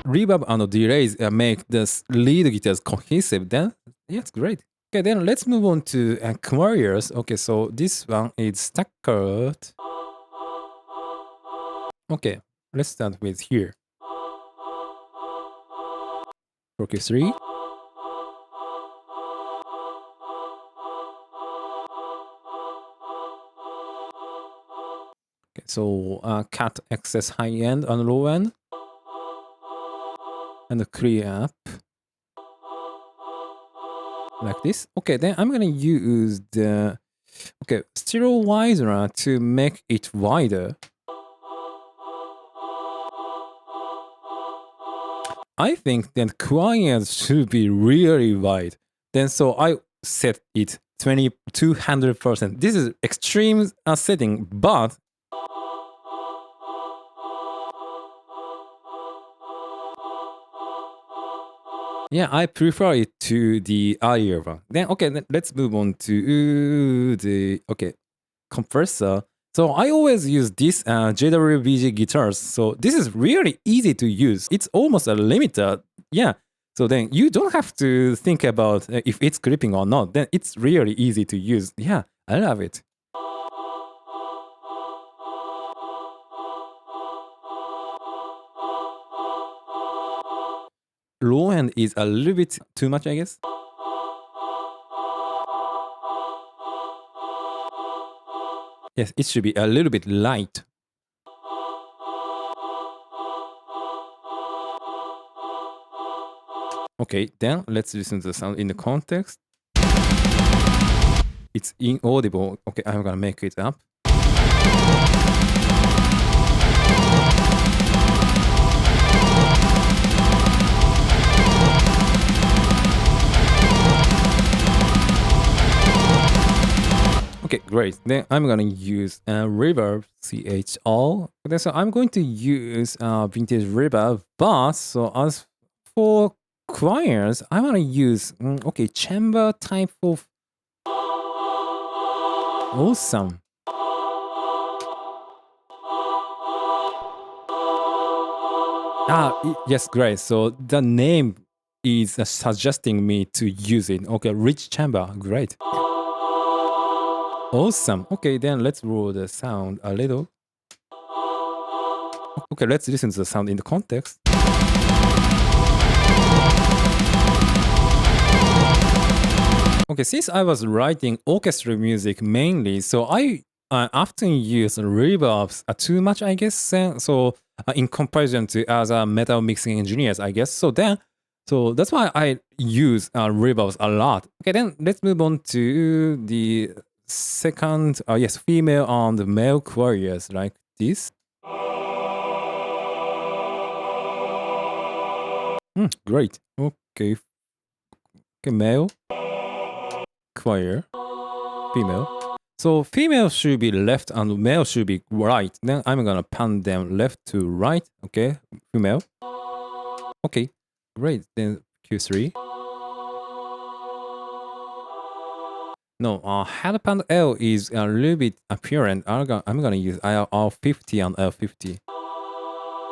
Reverb and delays make the lead guitars cohesive. Then yeah, it's great. Okay, then let's move on to choirs. Okay, so this one is staccato. Okay, let's start with here. Okay, 3. Okay, so cut excess high end and low end, and clear up like this. Okay, then I'm gonna use the stereo widener to make it wider. I think that choirs should be really wide. Then so I set it 200%. This is extreme setting, but yeah, I prefer it to the earlier one. Then let's move on to the compressor. So I always use this JWBG guitars. So this is really easy to use. It's almost a limiter. Yeah. So then you don't have to think about if it's clipping or not. Then it's really easy to use. Yeah, I love it. Low end is a little bit too much, I guess. Yes, it should be a little bit light. Okay, then let's listen to the sound in the context. It's inaudible. Okay, I'm gonna make it up. Okay, great. Then I'm gonna use reverb CHR. Okay, so I'm going to use vintage reverb, but so as for choirs, I wanna use chamber type of. Awesome. Yes, great. So the name is suggesting me to use it. Okay, rich chamber, great. Awesome. Okay, then let's roll the sound a little. Okay, let's listen to the sound in the context. Okay, since I was writing orchestral music mainly, so I often use reverbs too much, I guess. So in comparison to other metal mixing engineers, I guess. So that's why I use reverbs a lot. Okay, then let's move on to the second, yes, female and male choirs like this. Great. Okay, male choir, female. So female should be left and male should be right. Then I'm gonna pan them left to right. Okay, female. Okay, great. Then Q3. No, headband L is a little bit apparent. I'm gonna use L50 and L50.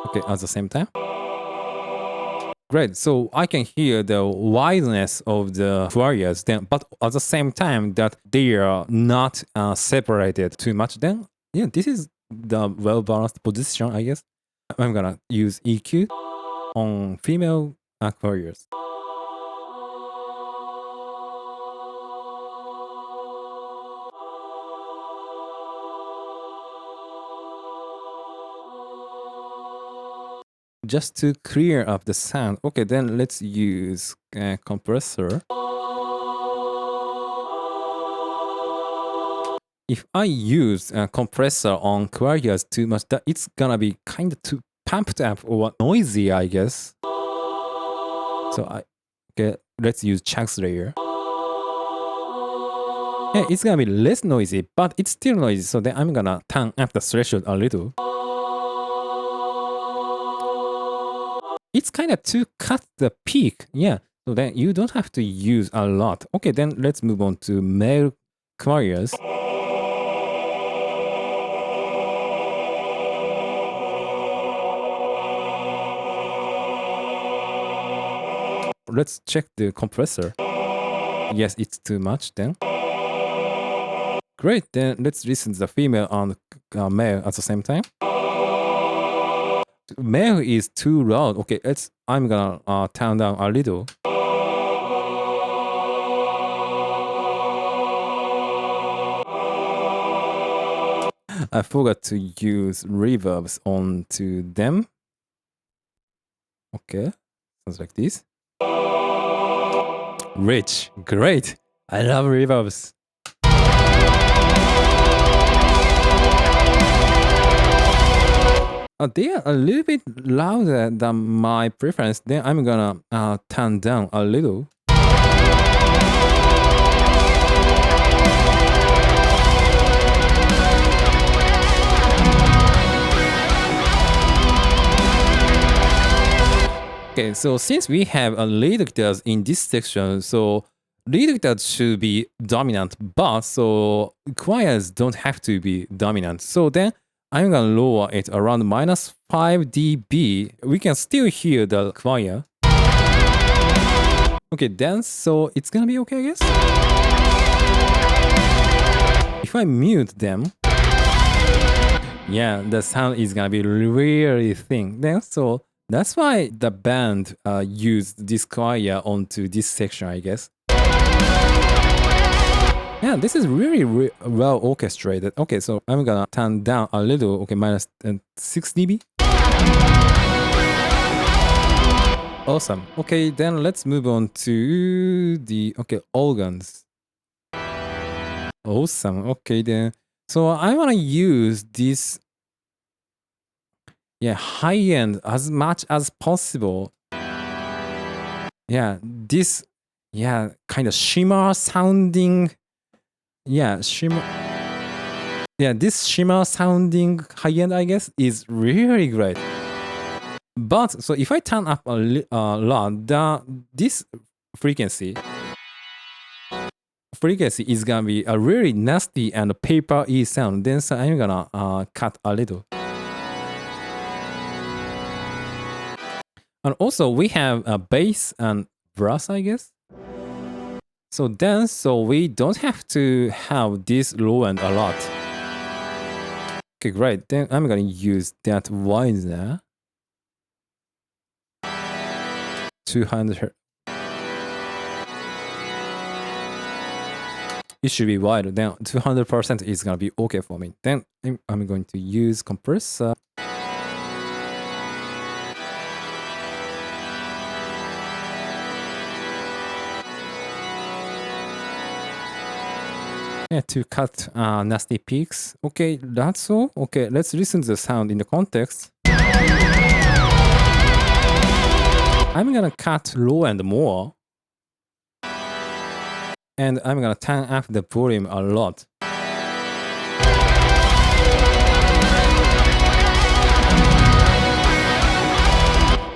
Okay, at the same time. Great. So I can hear the wideness of the choirs then, but at the same time that they are not separated too much. Then, yeah, this is the well balanced position, I guess. I'm gonna use EQ on female choirs. Just to clear up the sound. Okay, then let's use compressor. If I use a compressor on choirs too much, that it's gonna be kind of too pumped up or noisy, I guess. So let's use chunks layer. Yeah, it's gonna be less noisy, but it's still noisy. So then I'm gonna turn up the threshold a little. It's kind of to cut the peak. Yeah. So then you don't have to use a lot. Okay, then let's move on to male choirs. Let's check the compressor. Yes, it's too much then. Great, then let's listen to the female and male at the same time. Male is too loud. Okay, I'm gonna turn down a little. I forgot to use reverbs onto them. Okay, sounds like this. Rich, great. I love reverbs. They are a little bit louder than my preference. Then I'm gonna turn down a little. Okay, so since we have a lead guitars in this section, so lead guitars should be dominant, but so choirs don't have to be dominant. So then I'm gonna lower it around minus 5 dB. We can still hear the choir. Okay, then so it's gonna be okay, I guess. If I mute them, yeah, the sound is gonna be really thin. Then so that's why the band used this choir onto this section, I guess. Yeah, this is really well orchestrated. Okay, so I'm gonna turn down a little. Okay, minus 6 dB. Awesome. Okay, then let's move on to the organs. Awesome. Okay, then. So I wanna use this high end as much as possible. Yeah, this kind of shimmer sounding. Yeah, shimmer. Yeah, this shimmer sounding high end, I guess, is really great. But so if I turn up a lot, this frequency is gonna be a really nasty and paper-y sound. Then so I'm gonna cut a little. And also we have a bass and brass, I guess. So then, so we don't have to have this low end a lot. Okay, great. Then I'm gonna use that widener. 200 Hz. it should be wide. Then 200% is gonna be okay for me. Then I'm going to use compressor. Yeah, to cut nasty peaks. Okay, that's all. Okay, let's listen to the sound in the context. I'm gonna cut low and more. And I'm gonna turn up the volume a lot.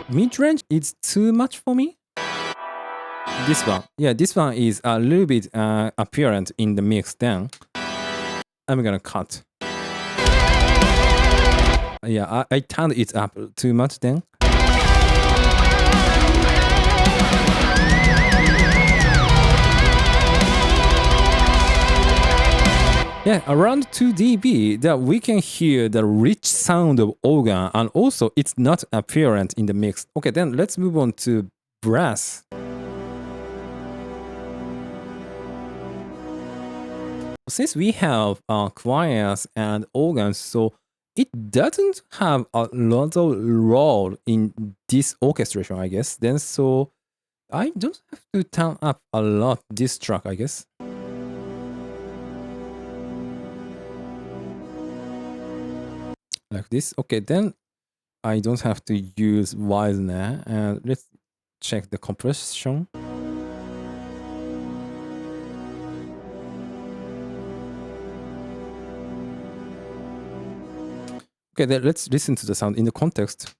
Mid-range is too much for me. This one. Yeah, this one is a little bit apparent in the mix. Then I'm gonna cut. Yeah, I turned it up too much then. Yeah, around 2 dB that we can hear the rich sound of organ, and also it's not apparent in the mix. Okay, then let's move on to brass. Since we have choirs and organs, so it doesn't have a lot of role in this orchestration, I guess. Then so I don't have to turn up a lot this track, I guess. Like this. Okay, then I don't have to use Snare. And let's check the compression. Okay, then let's listen to the sound in the context.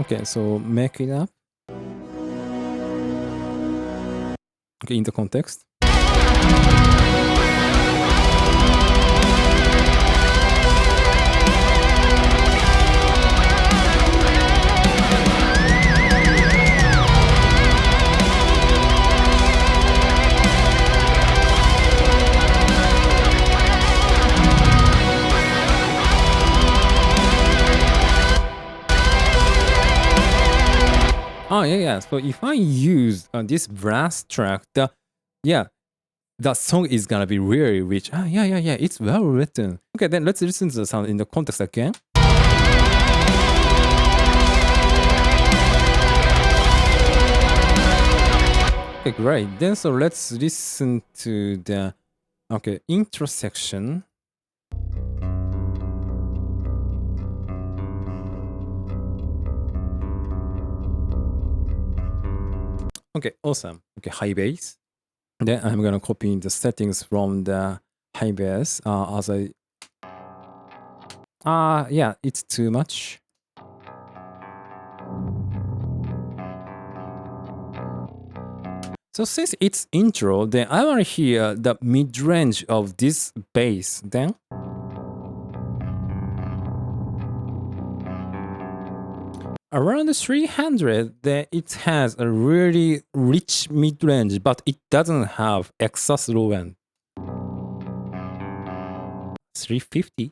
Okay, so make it up. Okay, in the context. Oh yeah. So if I use this brass track, the song is gonna be really rich. Yeah. It's well written. Okay, then let's listen to the sound in the context again. Okay, great. Then so let's listen to the intro section. Okay, awesome. Okay, high bass. Then I'm gonna copy the settings from the high bass as I. Yeah, it's too much. So since it's intro, then I want to hear the mid-range of this bass. Then. Around 300, then it has a really rich mid-range, but it doesn't have excess low end. 350.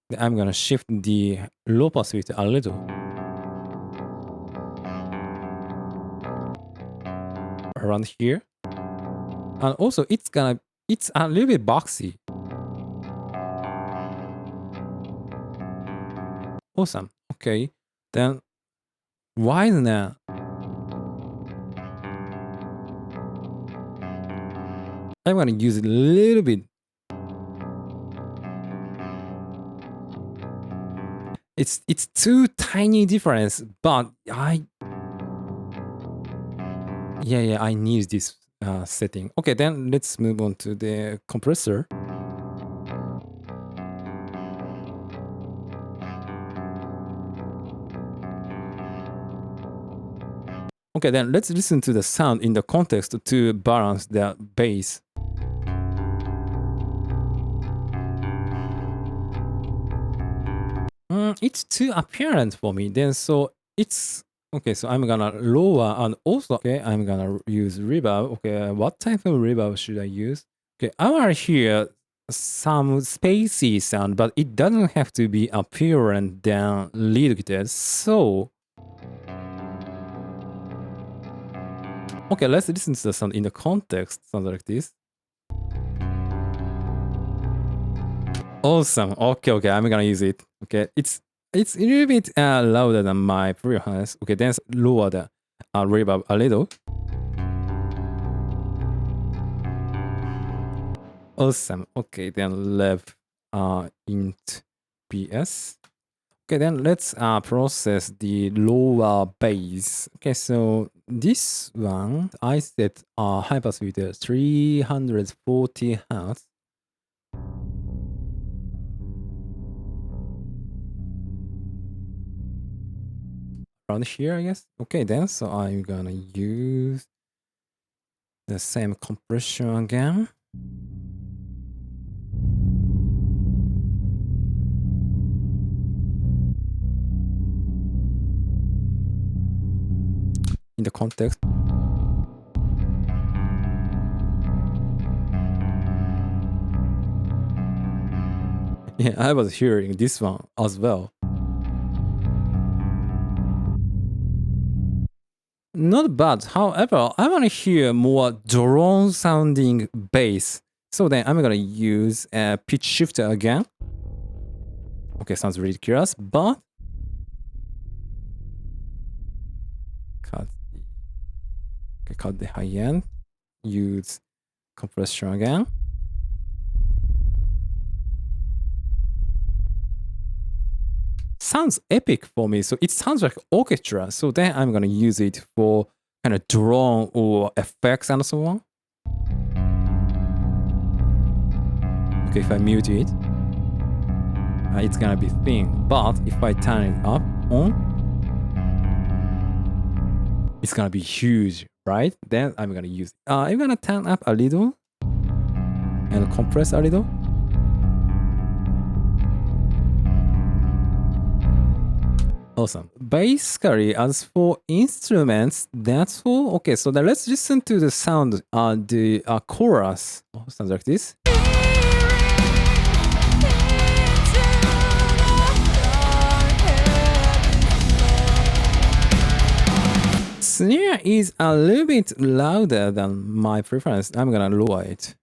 Then I'm gonna shift the low pass width a little. Around here. And also it's a little bit boxy. Awesome. Okay, then widen now. I'm gonna use it a little bit. It's too tiny difference, but I need this setting. Okay, then let's move on to the compressor. Okay, then let's listen to the sound in the context to balance the bass. It's too apparent for me. Then so it's okay. So I'm gonna lower, and also I'm gonna use reverb. Okay, what type of reverb should I use? Okay, I want to hear some spacey sound, but it doesn't have to be apparent than lead guitar. So Okay, let's listen to the sound in the context. Sounds like this. Awesome. Okay, I'm gonna use it. Okay, it's a little bit louder than my previous. Okay, then lower the reverb a little. Awesome. Okay, then left int bs. Okay, then let's process the lower bass. Okay, so this one I set high pass filter 340 hertz. Around here, I guess. Okay, then so I'm gonna use the same compression again. In the context. Yeah, I was hearing this one as well. Not bad. However, I want to hear more drone sounding bass. So then I'm gonna use a pitch shifter again. Okay, sounds ridiculous, but cut the high end. Use compression again. Sounds epic for me. So it sounds like orchestra. So then I'm gonna use it for kind of drone or effects and so on. Okay, if I mute it, it's gonna be thin. But if I turn it up on, it's gonna be huge, right? Then I'm gonna use it. I'm gonna turn up a little and compress a little. Awesome. Basically, as for instruments, that's all. Okay, so then let's listen to the sound, the chorus. Sounds like this. Snare is a little bit louder than my preference. I'm gonna lower it.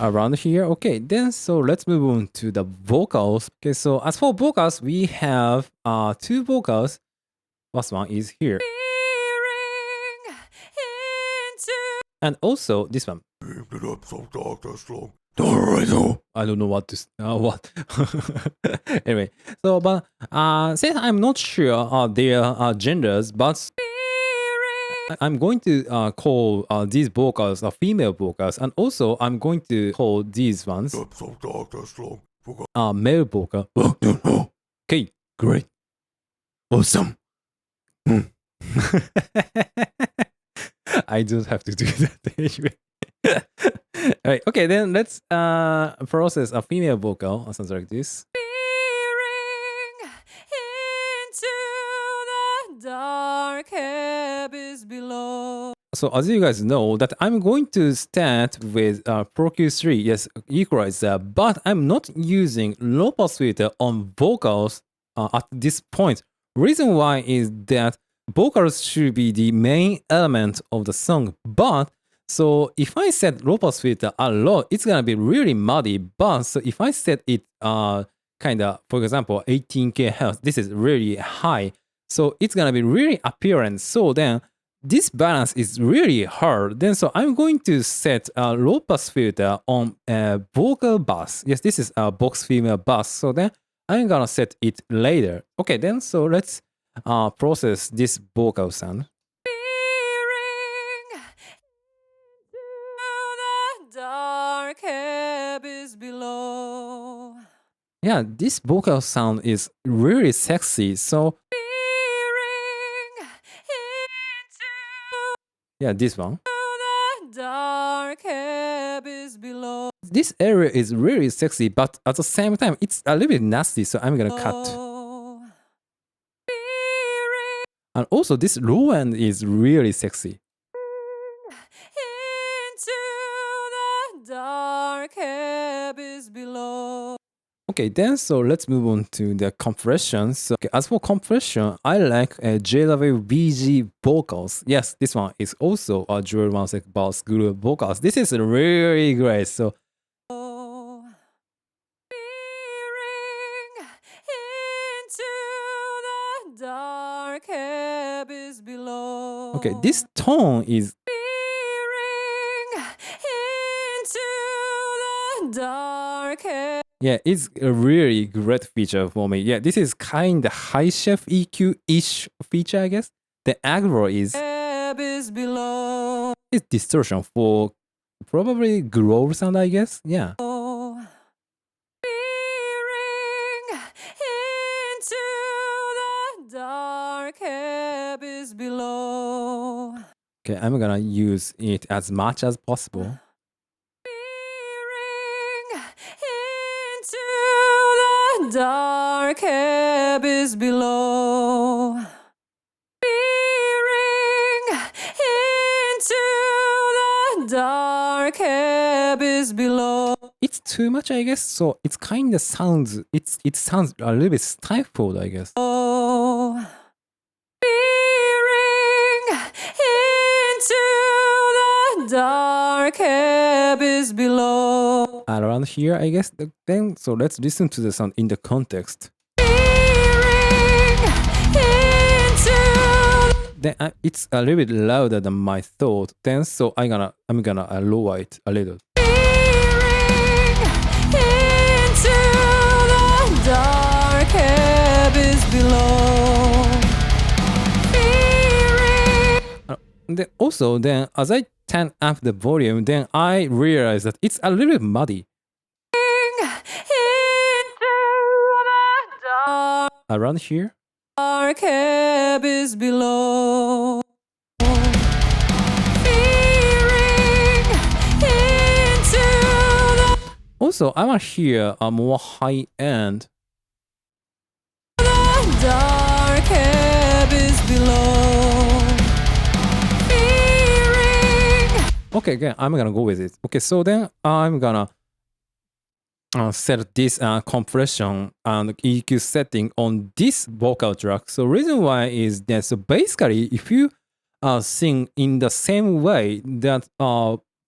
Around here. Okay, then so let's move on to the vocals. Okay, so as for vocals, we have two vocals. First one is here. And also this one. I don't know what to what. Anyway, so but since I'm not sure their genders, but I'm going to call these vocals female vocals, and also I'm going to call these ones male vocal. Okay, great, awesome. I don't have to do that anyway. Alright, okay, then let's process a female vocal. Sounds like this. Dark abyss below. So as you guys know that I'm going to start with Pro Q3, yes, equalizer, but I'm not using low pass filter on vocals at this point. Reason why is that vocals should be the main element of the song, but so if I set low pass filter a lot, it's gonna be really muddy. But so if I set it kind of, for example, 18k hertz, this is really high. So it's gonna be really apparent. So then this balance is really hard. Then so I'm going to set a low pass filter on a vocal bus. Yes, this is a box female bus. So then I'm gonna set it later. Okay, then so let's process this vocal sound. Dark abyss below. Yeah, this vocal sound is really sexy. So yeah, this one. Dark abyss below. This area is really sexy, but at the same time, it's a little bit nasty, so I'm gonna cut. And also this low end is really sexy. Into the dark abyss below. Okay, then so let's move on to the compression. So as for compression, I like JWBG vocals. Yes, this one is also a Joel Mansek bass group vocals. This is really great. So Into the dark abyss below. okay, this tone is Into the dark yeah, it's a really great feature for me. Yeah, this is kind of high chef EQ-ish feature, I guess. The aggro is abyss below. it's distortion for probably groove sound, I guess. Yeah. Into the dark abyss below. Okay, I'm gonna use it as much as possible. Into the dark abyss below. Into the dark abyss below. It's too much, I guess. So it's kind of sounds. It sounds a little bit stifled, I guess. Into the dark abyss below. Around here, I guess. Then so let's listen to the sound in the context. Then it's a little bit louder than my thought. Then so I'm gonna lower it a little. Into the dark abyss below. Then as I turn up the volume, then I realize that it's a little bit muddy. Around here. Dark abyss below. Also, I want to hear a more high end. Dark abyss below. Okay, again, I'm gonna go with it. Okay, so then I'm gonna set this compression and EQ setting on this vocal track. So reason why is that so basically if you sing in the same way, that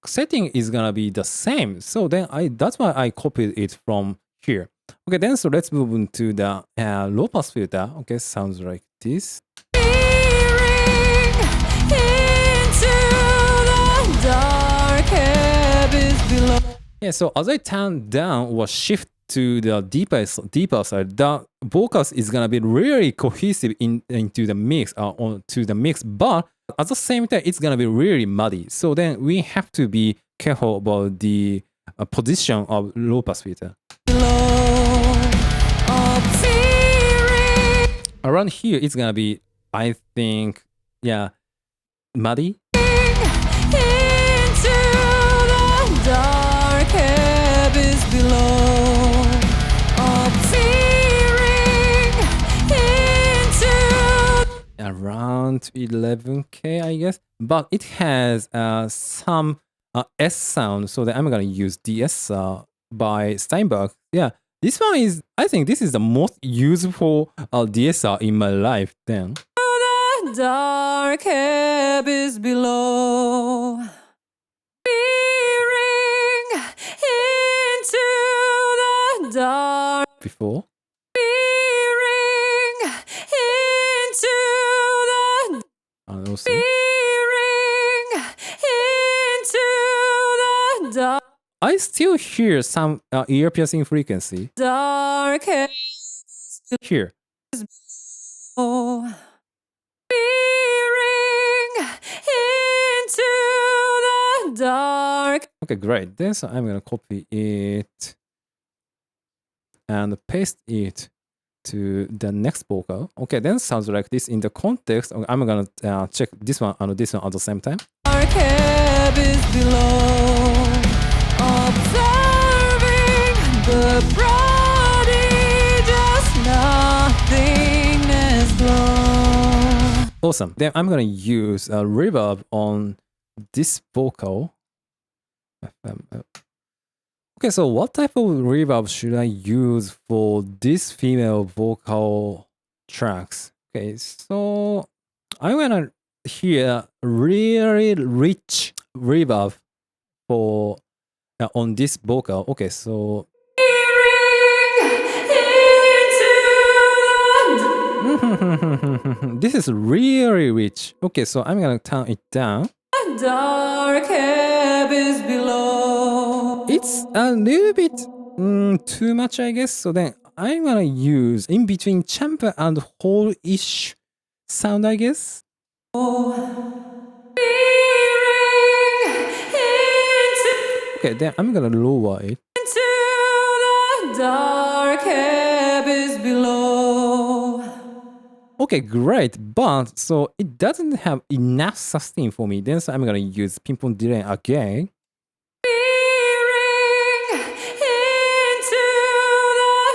setting is gonna be the same. So then that's why I copied it from here. Okay, then so let's move on to the low pass filter. Okay, sounds like this. Dark abyss below. Yeah, so as I turn down or shift to the deeper side, the vocals is gonna be really cohesive into the mix onto the mix, but at the same time it's gonna be really muddy. So then we have to be careful about the position of low pass filter. Around here it's gonna be, I think, yeah, muddy. Dark abyss below. Around 11K, I guess, but it has some S sound, so that I'm gonna use DS by Steinberg. Yeah, this one is, I think this is the most useful DSR in my life. Then Dark abyss below. Into the dark. Before. Into the. And also. Into the dark. I still hear some ear piercing frequency. Dark. Here. Oh. Into the dark. Okay, great. Then so I'm gonna copy it and paste it to the next vocal. Okay, then sounds like this in the context. I'm gonna check this one and this one at the same time. Dark abyss below. Observing the prodigious nothingness glow. Awesome. Then I'm gonna use a reverb on this vocal. Okay, so what type of reverb should I use for this female vocal tracks? Okay, so I wanna hear really rich reverb for on this vocal. Okay, so this is really rich. Okay, so I'm gonna turn it down. Dark abyss below. It's a little bit too much, I guess. So then I'm gonna use in between chamber and whole-ish sound, I guess. Okay, then I'm gonna lower it. Into the dark abyss below. Okay, great. But so it doesn't have enough sustain for me. Then so I'm gonna use ping-pong delay again. Into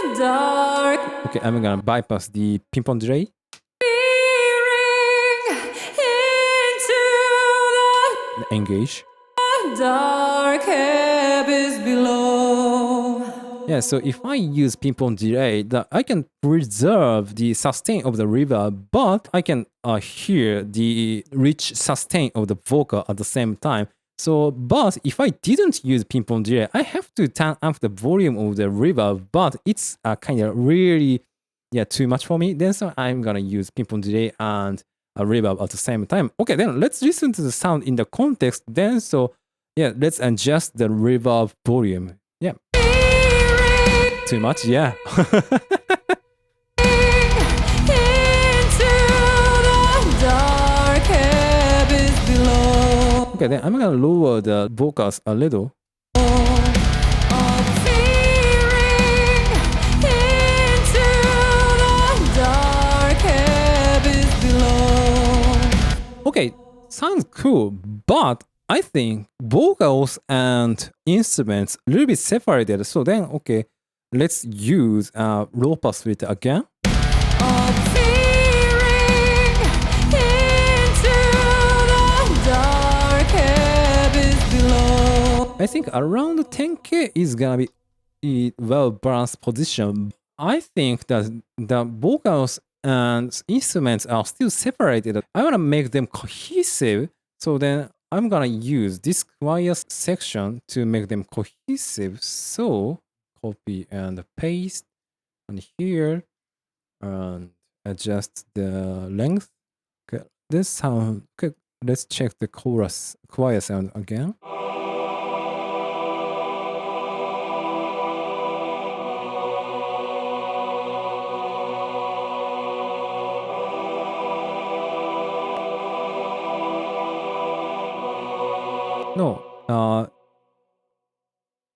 the dark. Okay, I'm gonna bypass the ping-pong delay. Into Engage. the dark abyss below. Yeah, so if I use ping-pong delay, I can preserve the sustain of the reverb, but I can hear the rich sustain of the vocal at the same time. So, but if I didn't use ping-pong delay, I have to turn up the volume of the reverb, but it's kind of really, too much for me. Then so I'm gonna use ping-pong delay and a reverb at the same time. Okay, then let's listen to the sound in the context. Then so, let's adjust the reverb volume. Yeah. Too much? Yeah. Into the dark abyss below. Okay, then I'm gonna lower the vocals a little. Okay, sounds cool, but I think vocals and instruments a little bit separated. So then, okay, let's use low pass filter again. I think around 10K is gonna be a well balanced position. I think that the vocals and instruments are still separated. I wanna make them cohesive. So then I'm gonna use this choir section to make them cohesive. So copy and paste and here and adjust the length. Okay, this sound. Okay, let's check the chorus choir sound again. No,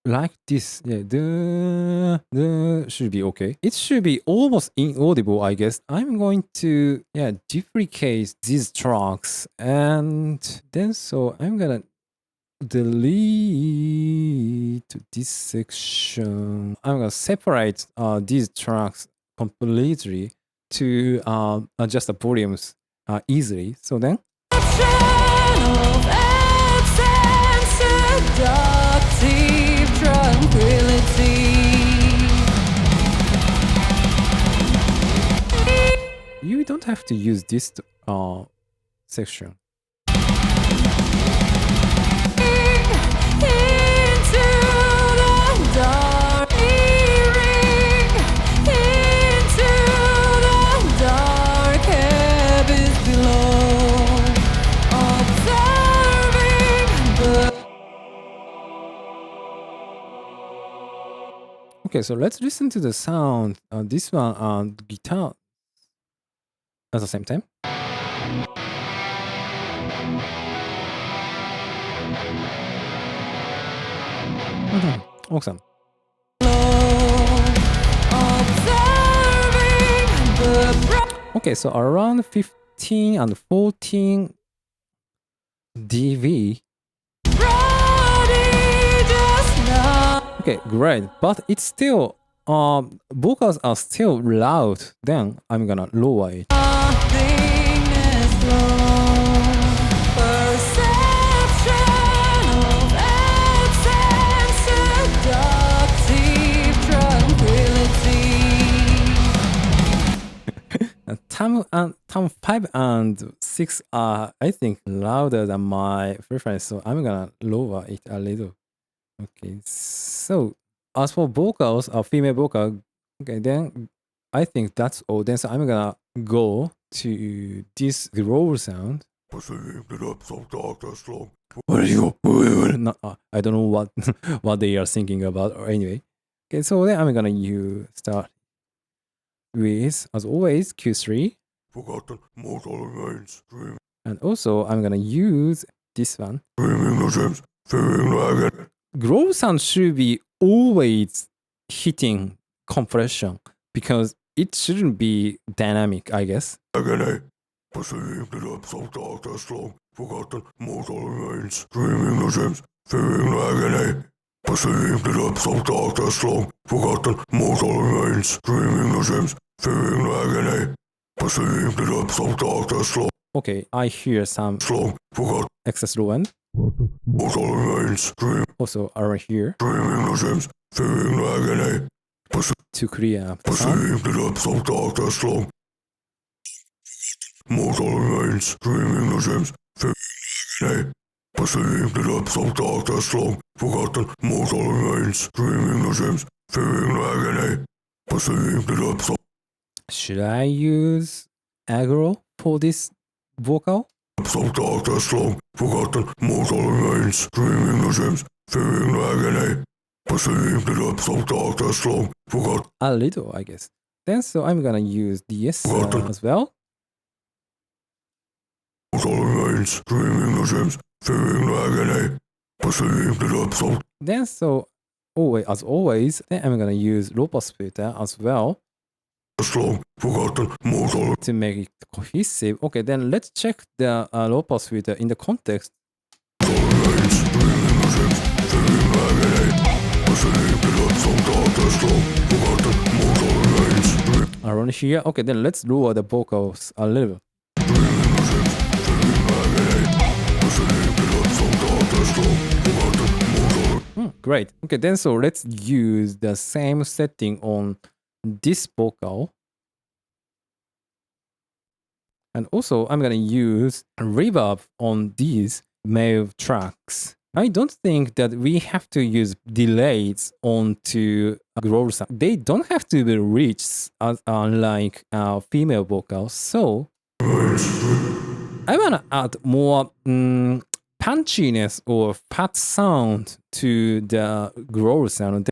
like this, should be okay. It should be almost inaudible, I guess. I'm going to, duplicate these tracks and then so I'm gonna delete this section. I'm gonna separate these tracks completely to adjust the volumes easily. So then. Seductive tranquility. You don't have to use this section. Into the dark, into the dark abyss below. Observing the. Okay, so let's listen to the sound. This one on guitar at the same time. Awesome. Okay, so around 15 and 14 dB. Okay, great. But it's still, vocals are still loud. Then I'm gonna lower it. Nothingness flow. Perception of absence, seductive tranquility. Time 5 and 6 are, I think, louder than my preference, so I'm gonna lower it a little. Okay, so as for vocals, female vocal, okay, then I think that's all. Then so I'm gonna go to this growl sound. Not, I don't know what what they are thinking about, or anyway. Okay, so then I'm gonna start with, as always, Q3. Forgotten mortal remains, dreaming And also, I'm gonna use this one. no gems, fearing no agony, Growl sound should be always hitting compression because it shouldn't be dynamic, I guess. perceiving the depths of darkness long, forgotten mortal remains, dreaming no gems, fearing no agony, perceiving the depths of darkness long, forgotten mortal remains, dreaming no gems, fearing no agony, perceiving the depths of darkness long, Okay, I hear some forgotten excess low end. mortal remains, Also around here dreaming no gems, fearing no agony, to clear up the sound. perceiving the depths of darkness long, mortal remains, dreaming no gems, fearing no agony, perceiving the depths of darkness long, forgotten mortal remains, dreaming no gems, fearing no agony, perceiving the depths of Should I use aggro for this vocal? darkness long, forgotten mortal remains, dreaming no gems, fearing no agony, perceiving the depths of darkness long, forgotten A little, I guess. Then so I'm gonna use DS as well. mortal remains, dreaming no gems, fearing no agony, perceiving the depths of Then so always, as always, then I'm gonna use low pass filter as well long, forgotten mortal to make it cohesive. Okay, then let's check the low pass filter in the context. remains, dreaming no gems, fearing no agony, perceiving the depths of darkness long, forgotten mortal remains, Around here. Okay, then let's lower the vocals a little. Great. Okay, then so let's use the same setting on this vocal. And also, I'm gonna use reverb on these male tracks. I don't think that we have to use delays onto growl sound. They don't have to be rich as unlike female vocals. So I wanna add more punchiness or fat sound to the growl sound.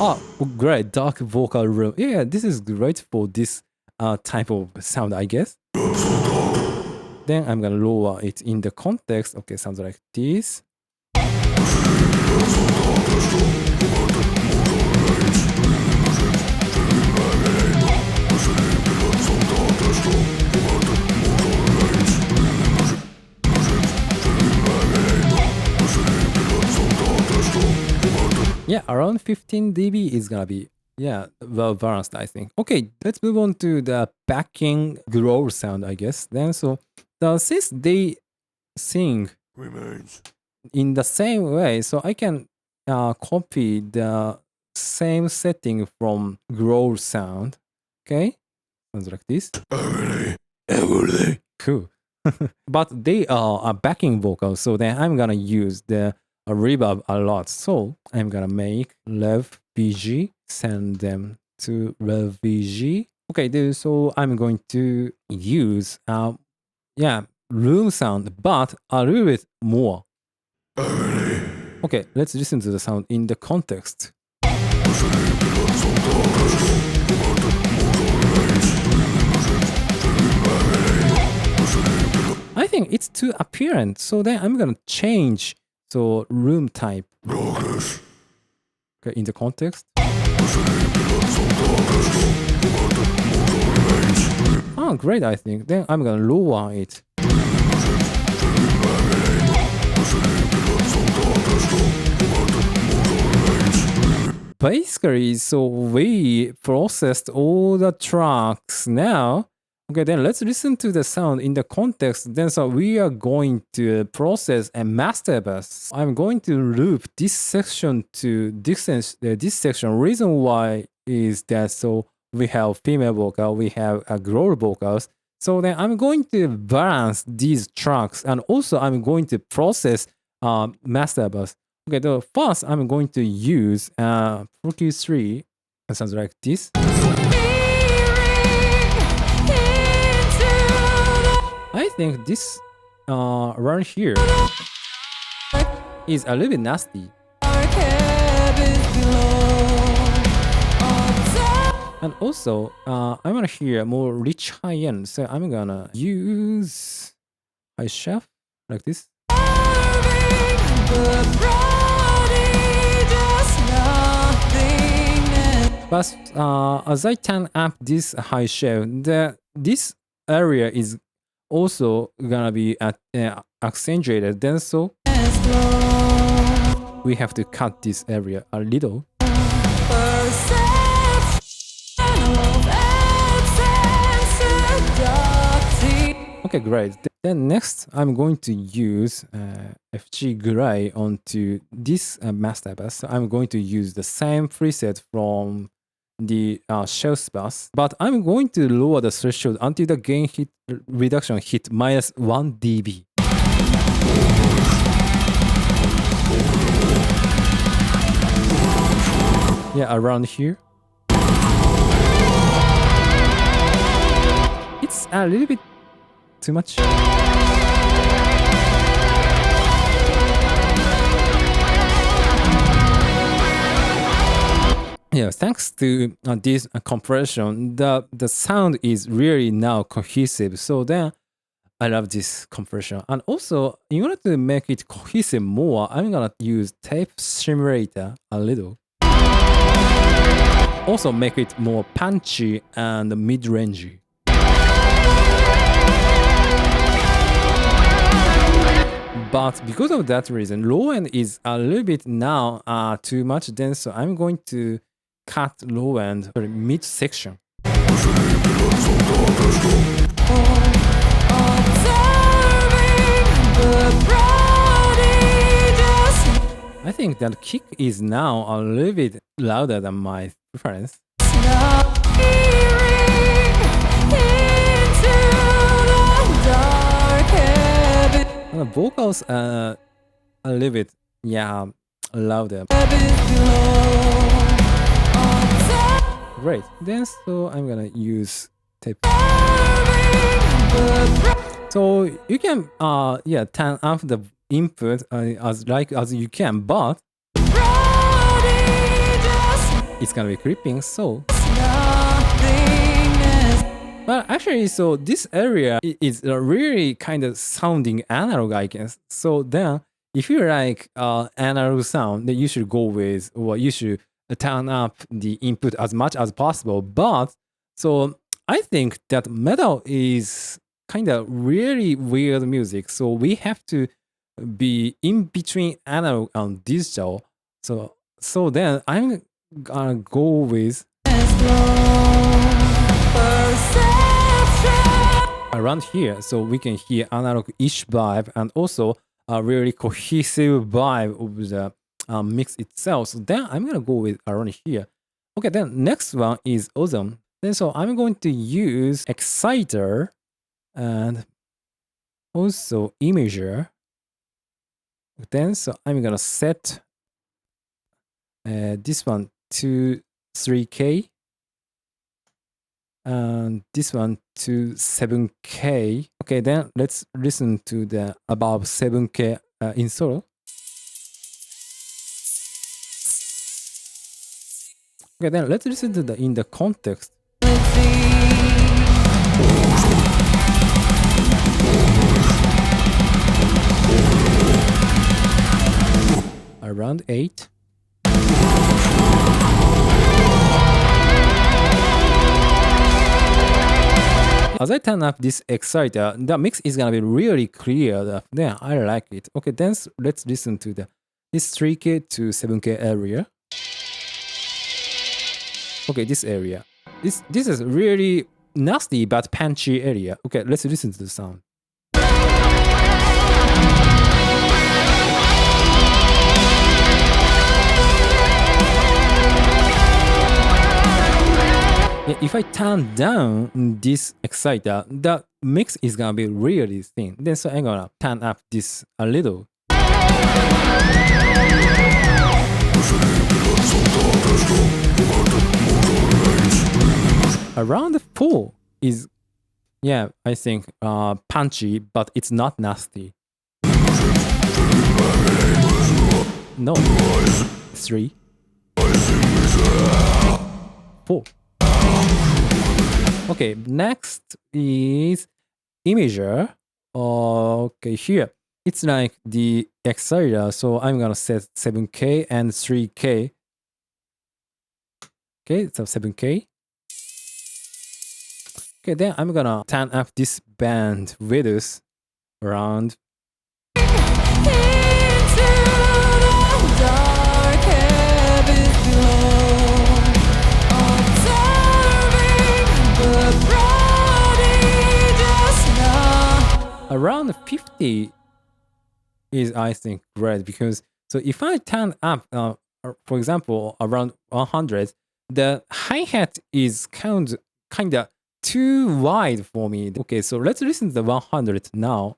Oh, great, dark vocal room. Yeah, this is great for this type of sound, I guess. Then I'm gonna lower it in the context. Okay, sounds like this. Yeah, around 15 dB is gonna be, yeah, well balanced, I think. Okay, let's move on to the backing growl sound, I guess. Then so since they sing remains, in the same way, so I can copy the same setting from growl sound. Okay, sounds like this. agony, Cool. But they are a backing vocal, so then I'm gonna use the reverb a lot. So I'm gonna make rev VG, send them to rev VG. Okay, so I'm going to use room sound, but a little bit more. agony, Okay, let's listen to the sound in the context. I think it's too apparent, so then I'm gonna change so room type. darkness, Okay, in the context. Oh, great, I think. Then I'm gonna lower it. Basically, so we processed all the tracks now. Okay, then let's listen to the sound in the context. Then so we are going to process a master bus. I'm going to loop this section to this section. Reason why is that so we have female vocal, we have a girl vocals. So then I'm going to balance these tracks, and also I'm going to process master bus. Okay, the first I'm going to use Pro Q3. It sounds like this. I think this run here is a little bit nasty. And also, I want to hear more rich high end, so I'm gonna use high shelf like this. But as I turn up this high shelf, this area is also gonna be accentuated. Then so we have to cut this area a little. Okay, great. Then next, I'm going to use FG Gray onto this master bus. So I'm going to use the same preset from the Cymbals Bus, but I'm going to lower the threshold until the gain reduction hit minus 1 dB. Yeah, around here. It's a little bit too much. Yeah, thanks to this compression, the sound is really now cohesive. So then I love this compression. And also, in order to make it cohesive more, I'm gonna use tape simulator a little. Also make it more punchy and mid-rangey. But because of that reason, low end is a little bit now too much dense, so I'm going to cut low end or mid section. I think that kick is now a little bit louder than my preference. And the vocals are a little bit, yeah, louder. Great. Then so I'm gonna use tape. So you can yeah, turn up the input as you can, but it's gonna be creeping. So but actually, so this area is really kind of sounding analog, I guess. So then, if you like analog sound, then you should go with, or you should turn up the input as much as possible. But so I think that metal is kind of really weird music. So we have to be in between analog and digital. So then I'm gonna go with around here, so we can hear analog-ish vibe and also a really cohesive vibe of the mix itself. So then I'm gonna go with around here. Okay, then next one is Ozone. Then so I'm going to use Exciter and also Imager. Then so I'm gonna set this one to 3K. And this one to 7K. Okay, then let's listen to the above 7K in solo. Okay, then let's listen to the in the context. Around 8. As I turn up this exciter, the mix is gonna be really clear. Then I like it. Okay, then let's listen to this 3K to 7K area. Okay, this area. This is really nasty but punchy area. Okay, let's listen to the sound. If I turn down this exciter, the mix is gonna be really thin. Then so I'm gonna turn up this a little. Around 4 is, yeah, I think punchy, but it's not nasty. No, 3, 4. Okay, next is imager. Okay, here it's like the exciter, so I'm gonna set 7K and 3K. Okay, so 7K. Okay, then I'm gonna turn up this band width around. Around 50 is, I think, great, because so if I turn up, for example, around 100, the hi-hat is kind of too wide for me. Okay, so let's listen to the 100 now.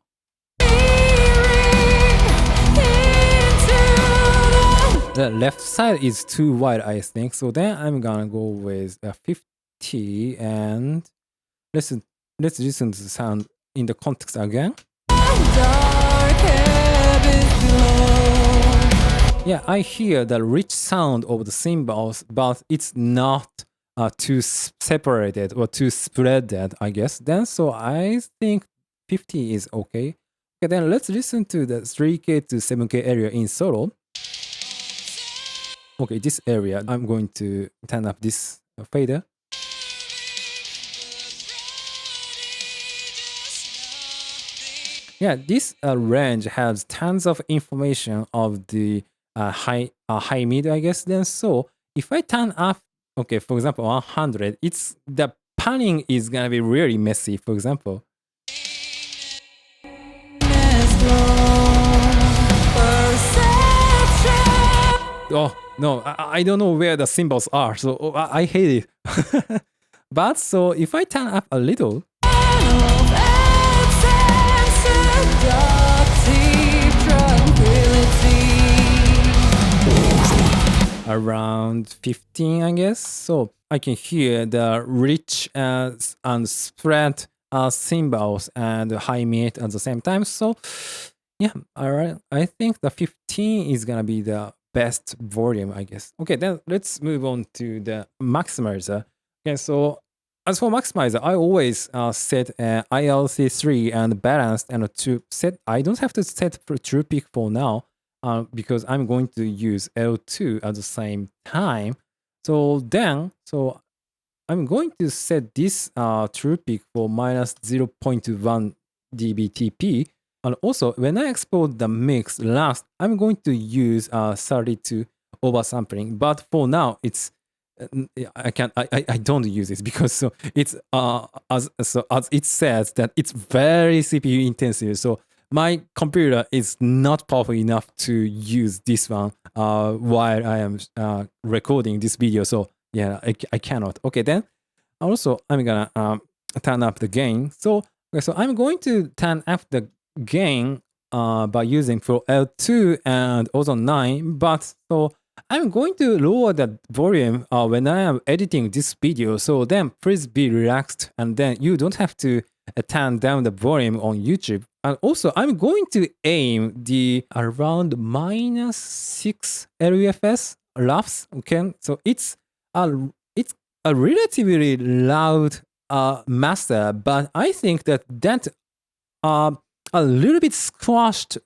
The left side is too wide, I think. So then I'm gonna go with 50, and let's listen to the sound in the context again. Yeah, I hear the rich sound of the cymbals, but it's not too separated or too spreaded, I guess. Then so I think 50 is okay. Okay, then let's listen to the 3K to 7K area in solo. Okay, this area, I'm going to turn up this fader. Yeah, this range has tons of information of the high mid, I guess. Then so if I turn up, okay, for example, 100, it's the panning is gonna be really messy. For example, oh no, I don't know where the cymbals are, so I hate it. But so if I turn up a little, around 15, I guess. So I can hear the rich and spread cymbals and high mid at the same time. So yeah, all right. I think the 15 is gonna be the best volume, I guess. Okay, then let's move on to the maximizer. Okay, so as for maximizer, I always set ILC3 and balanced and to set. I don't have to set for true peak for now because I'm going to use L2 at the same time. So then, I'm going to set this true peak for minus 0.1 dBTP. And also, when I export the mix last, I'm going to use 32 oversampling. But for now, it's I don't use this because so it's as it says that it's very CPU intensive. So my computer is not powerful enough to use this one while I am recording this video. So yeah, I cannot. Okay, then also I'm gonna turn up the gain. So I'm going to turn up the gain by using for L2 and also 9. But so I'm going to lower the volume when I am editing this video. So then please be relaxed, and then you don't have to turn down the volume on YouTube. And also I'm going to aim the around minus 6 LUFS laughs. Okay, so it's a relatively loud master, but I think that a little bit squashed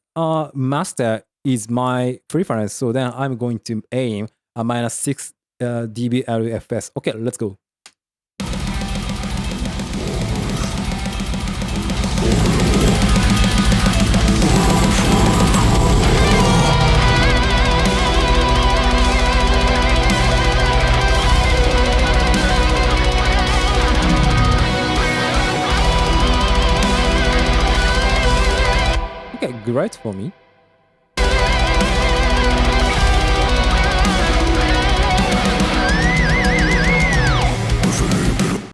master is my preference. So then I'm going to aim a minus 6 dB LUFS. Okay, let's go. great for me.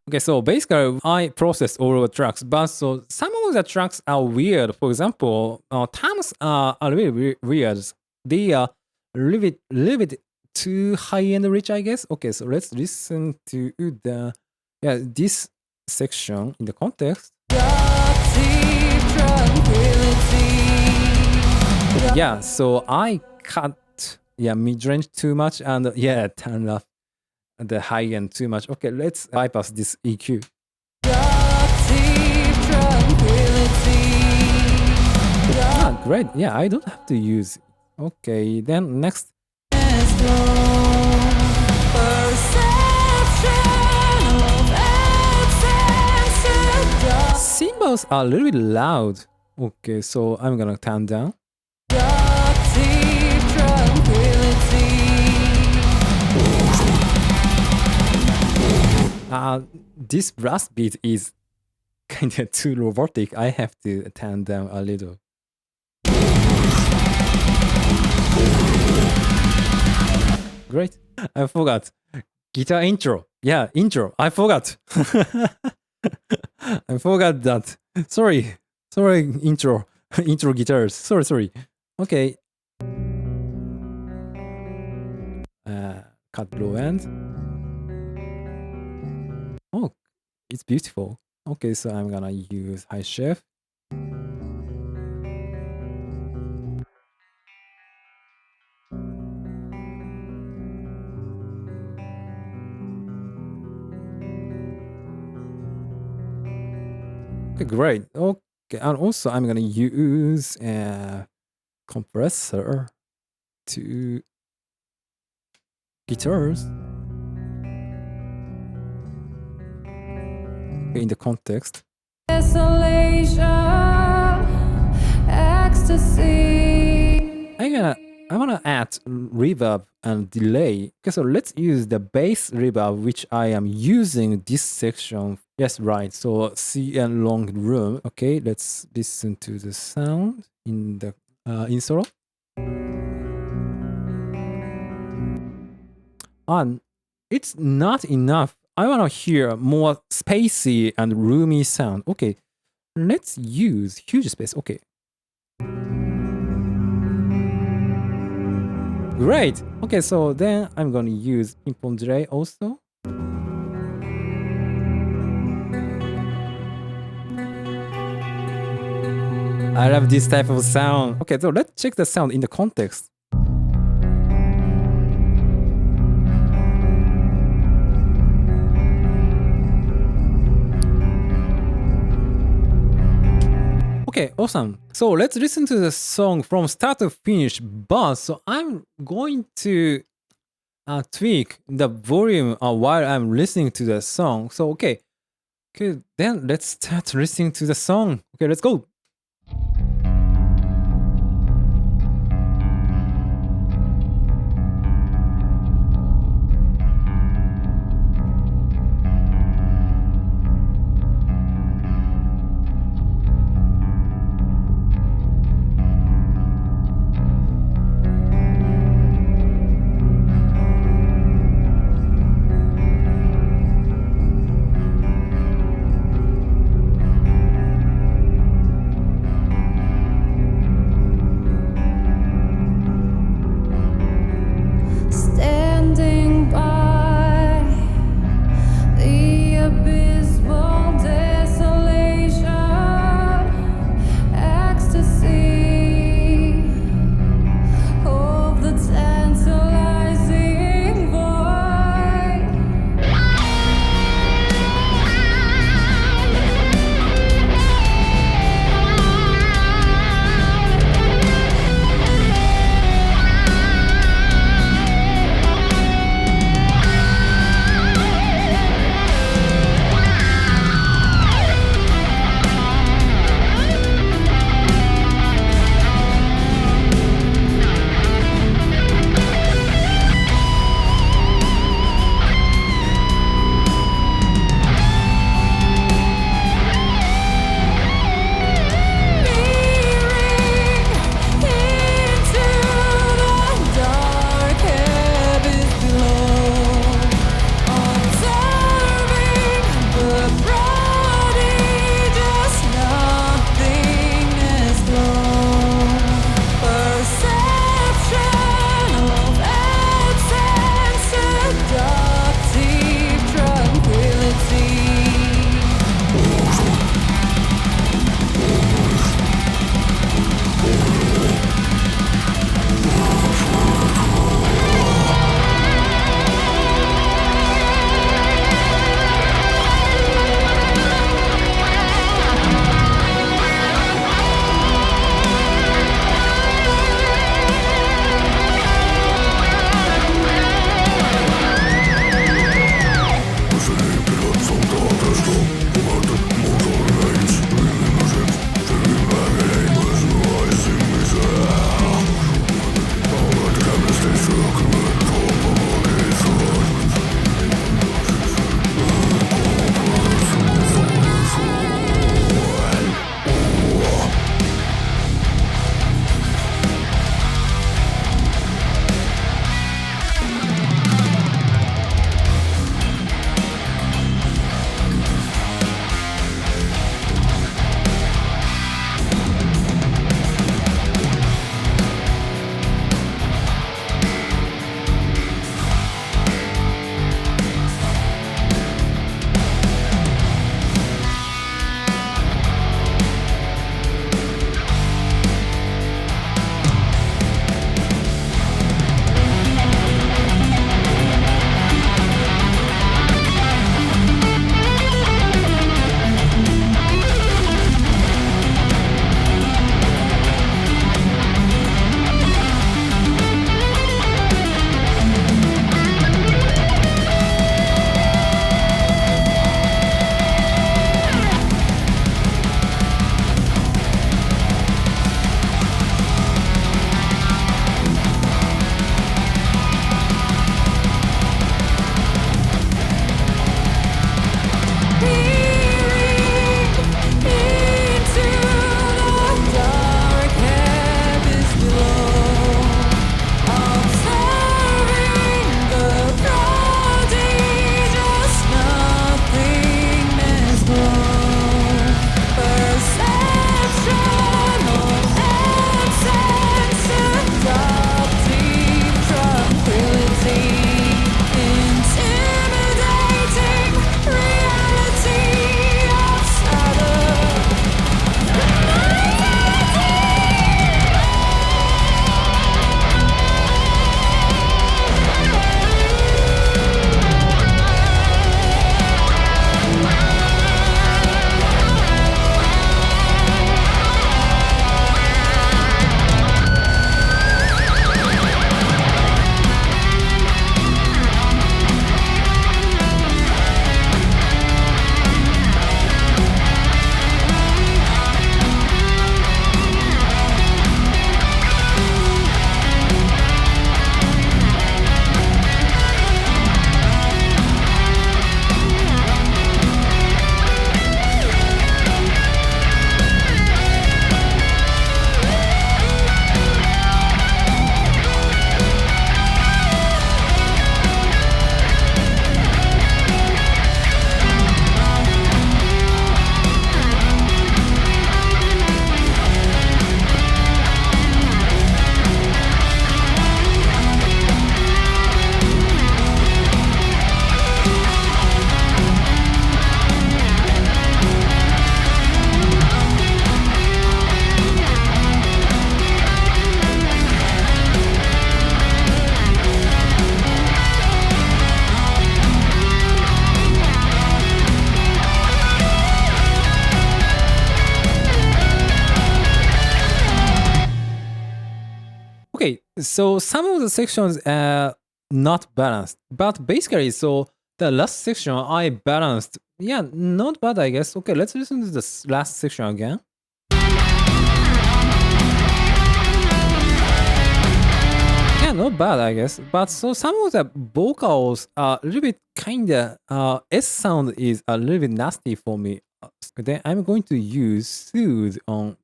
Okay, so basically I processed all of the tracks, but so some of the tracks are weird. For example, terms are a little bit weird. They are a little bit too high and rich, I guess. Okay, so let's listen to this section in the context. Yeah, so I cut mid-range too much and turn up the high end too much. Okay, let's bypass this EQ. Great. Yeah, I don't have to use it. Okay, then next. Cymbals are a little bit loud. Okay, so I'm gonna turn down. This brass beat is kind of too robotic. I have to turn down a little. Great. I forgot. Guitar intro. Yeah, intro. I forgot. I forgot that. Sorry, intro. Intro guitars. Sorry. Okay. Cut low end. Oh, it's beautiful. Okay, so I'm gonna use high shift. Okay, great. Okay, and also I'm gonna use a compressor to guitars. In the context. Desolation, ecstasy. I wanna add reverb and delay. Okay, so let's use the bass reverb, which I am using this section. Yes, right. So C and long room. Okay, let's listen to the sound in the solo. And it's not enough. I want to hear more spacey and roomy sound. Okay, let's use huge space. Okay. Great. Okay, so then I'm going to use ping-pong delay also. I love this type of sound. Okay, so let's check the sound in the context. Okay, awesome. So let's listen to the song from start to finish. But so I'm going to tweak the volume while I'm listening to the song. So okay, then let's start listening to the song. Okay, let's go. Okay, so some of the sections are not balanced, but basically, so the last section I balanced. Yeah, not bad, I guess. Okay, let's listen to the last section again. Yeah, not bad, I guess. But so some of the vocals are a little bit kinda S sound is a little bit nasty for me. Then I'm going to use Soothe on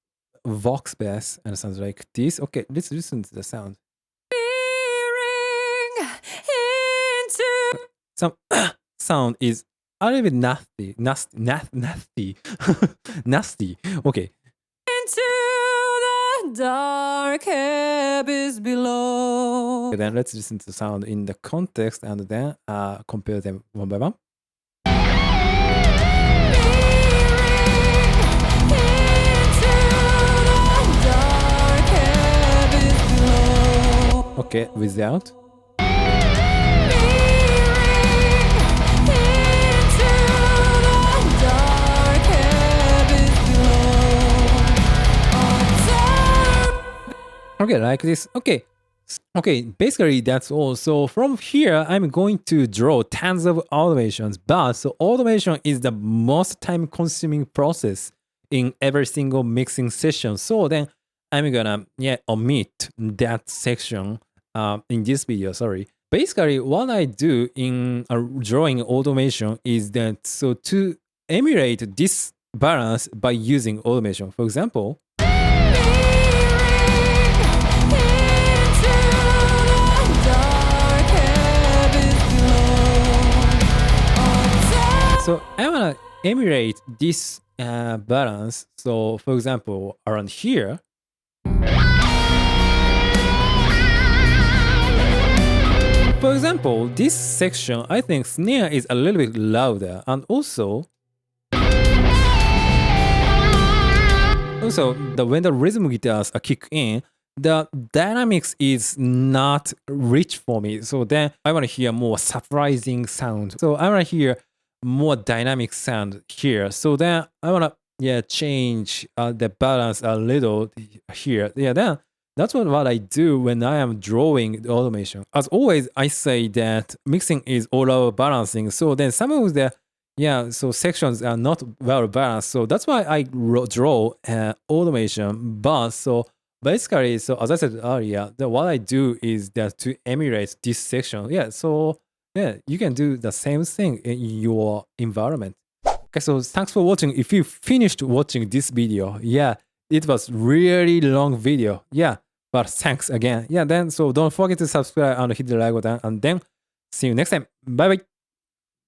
Vox bass and sounds like this. Okay, let's listen to the sound. Some sound is a little bit nasty, nasty. Okay. Into the dark abyss below. Okay, then let's listen to the sound in the context and then compare them one by one. Okay, without. Okay, like this. Okay. Okay, basically that's all. So from here, I'm going to draw tons of automations, but so automation is the most time-consuming process in every single mixing session. So then I'm gonna omit that section in this video. Sorry. Basically, what I do in drawing automation is that so to emulate this balance by using automation. For example. So I want to emulate this balance. So for example, around here. For example, this section, I think snare is a little bit louder, and also when the rhythm guitars kick in, the dynamics is not rich for me. So then I want to hear more surprising sound. So I want to hear more dynamic sound here. So then I want to change the balance a little here. Yeah, then that's what I do when I am drawing the automation. As always, I say that mixing is all about balancing. So then some of the so sections are not well balanced. So that's why I draw automation. But so basically, so as I said earlier, what I do is that to emulate this section. Yeah, so you can do the same thing in your environment. Okay, so thanks for watching. If you finished watching this video, it was really long video. But thanks again. Then so don't forget to subscribe and hit the like button, and then see you next time. Bye bye.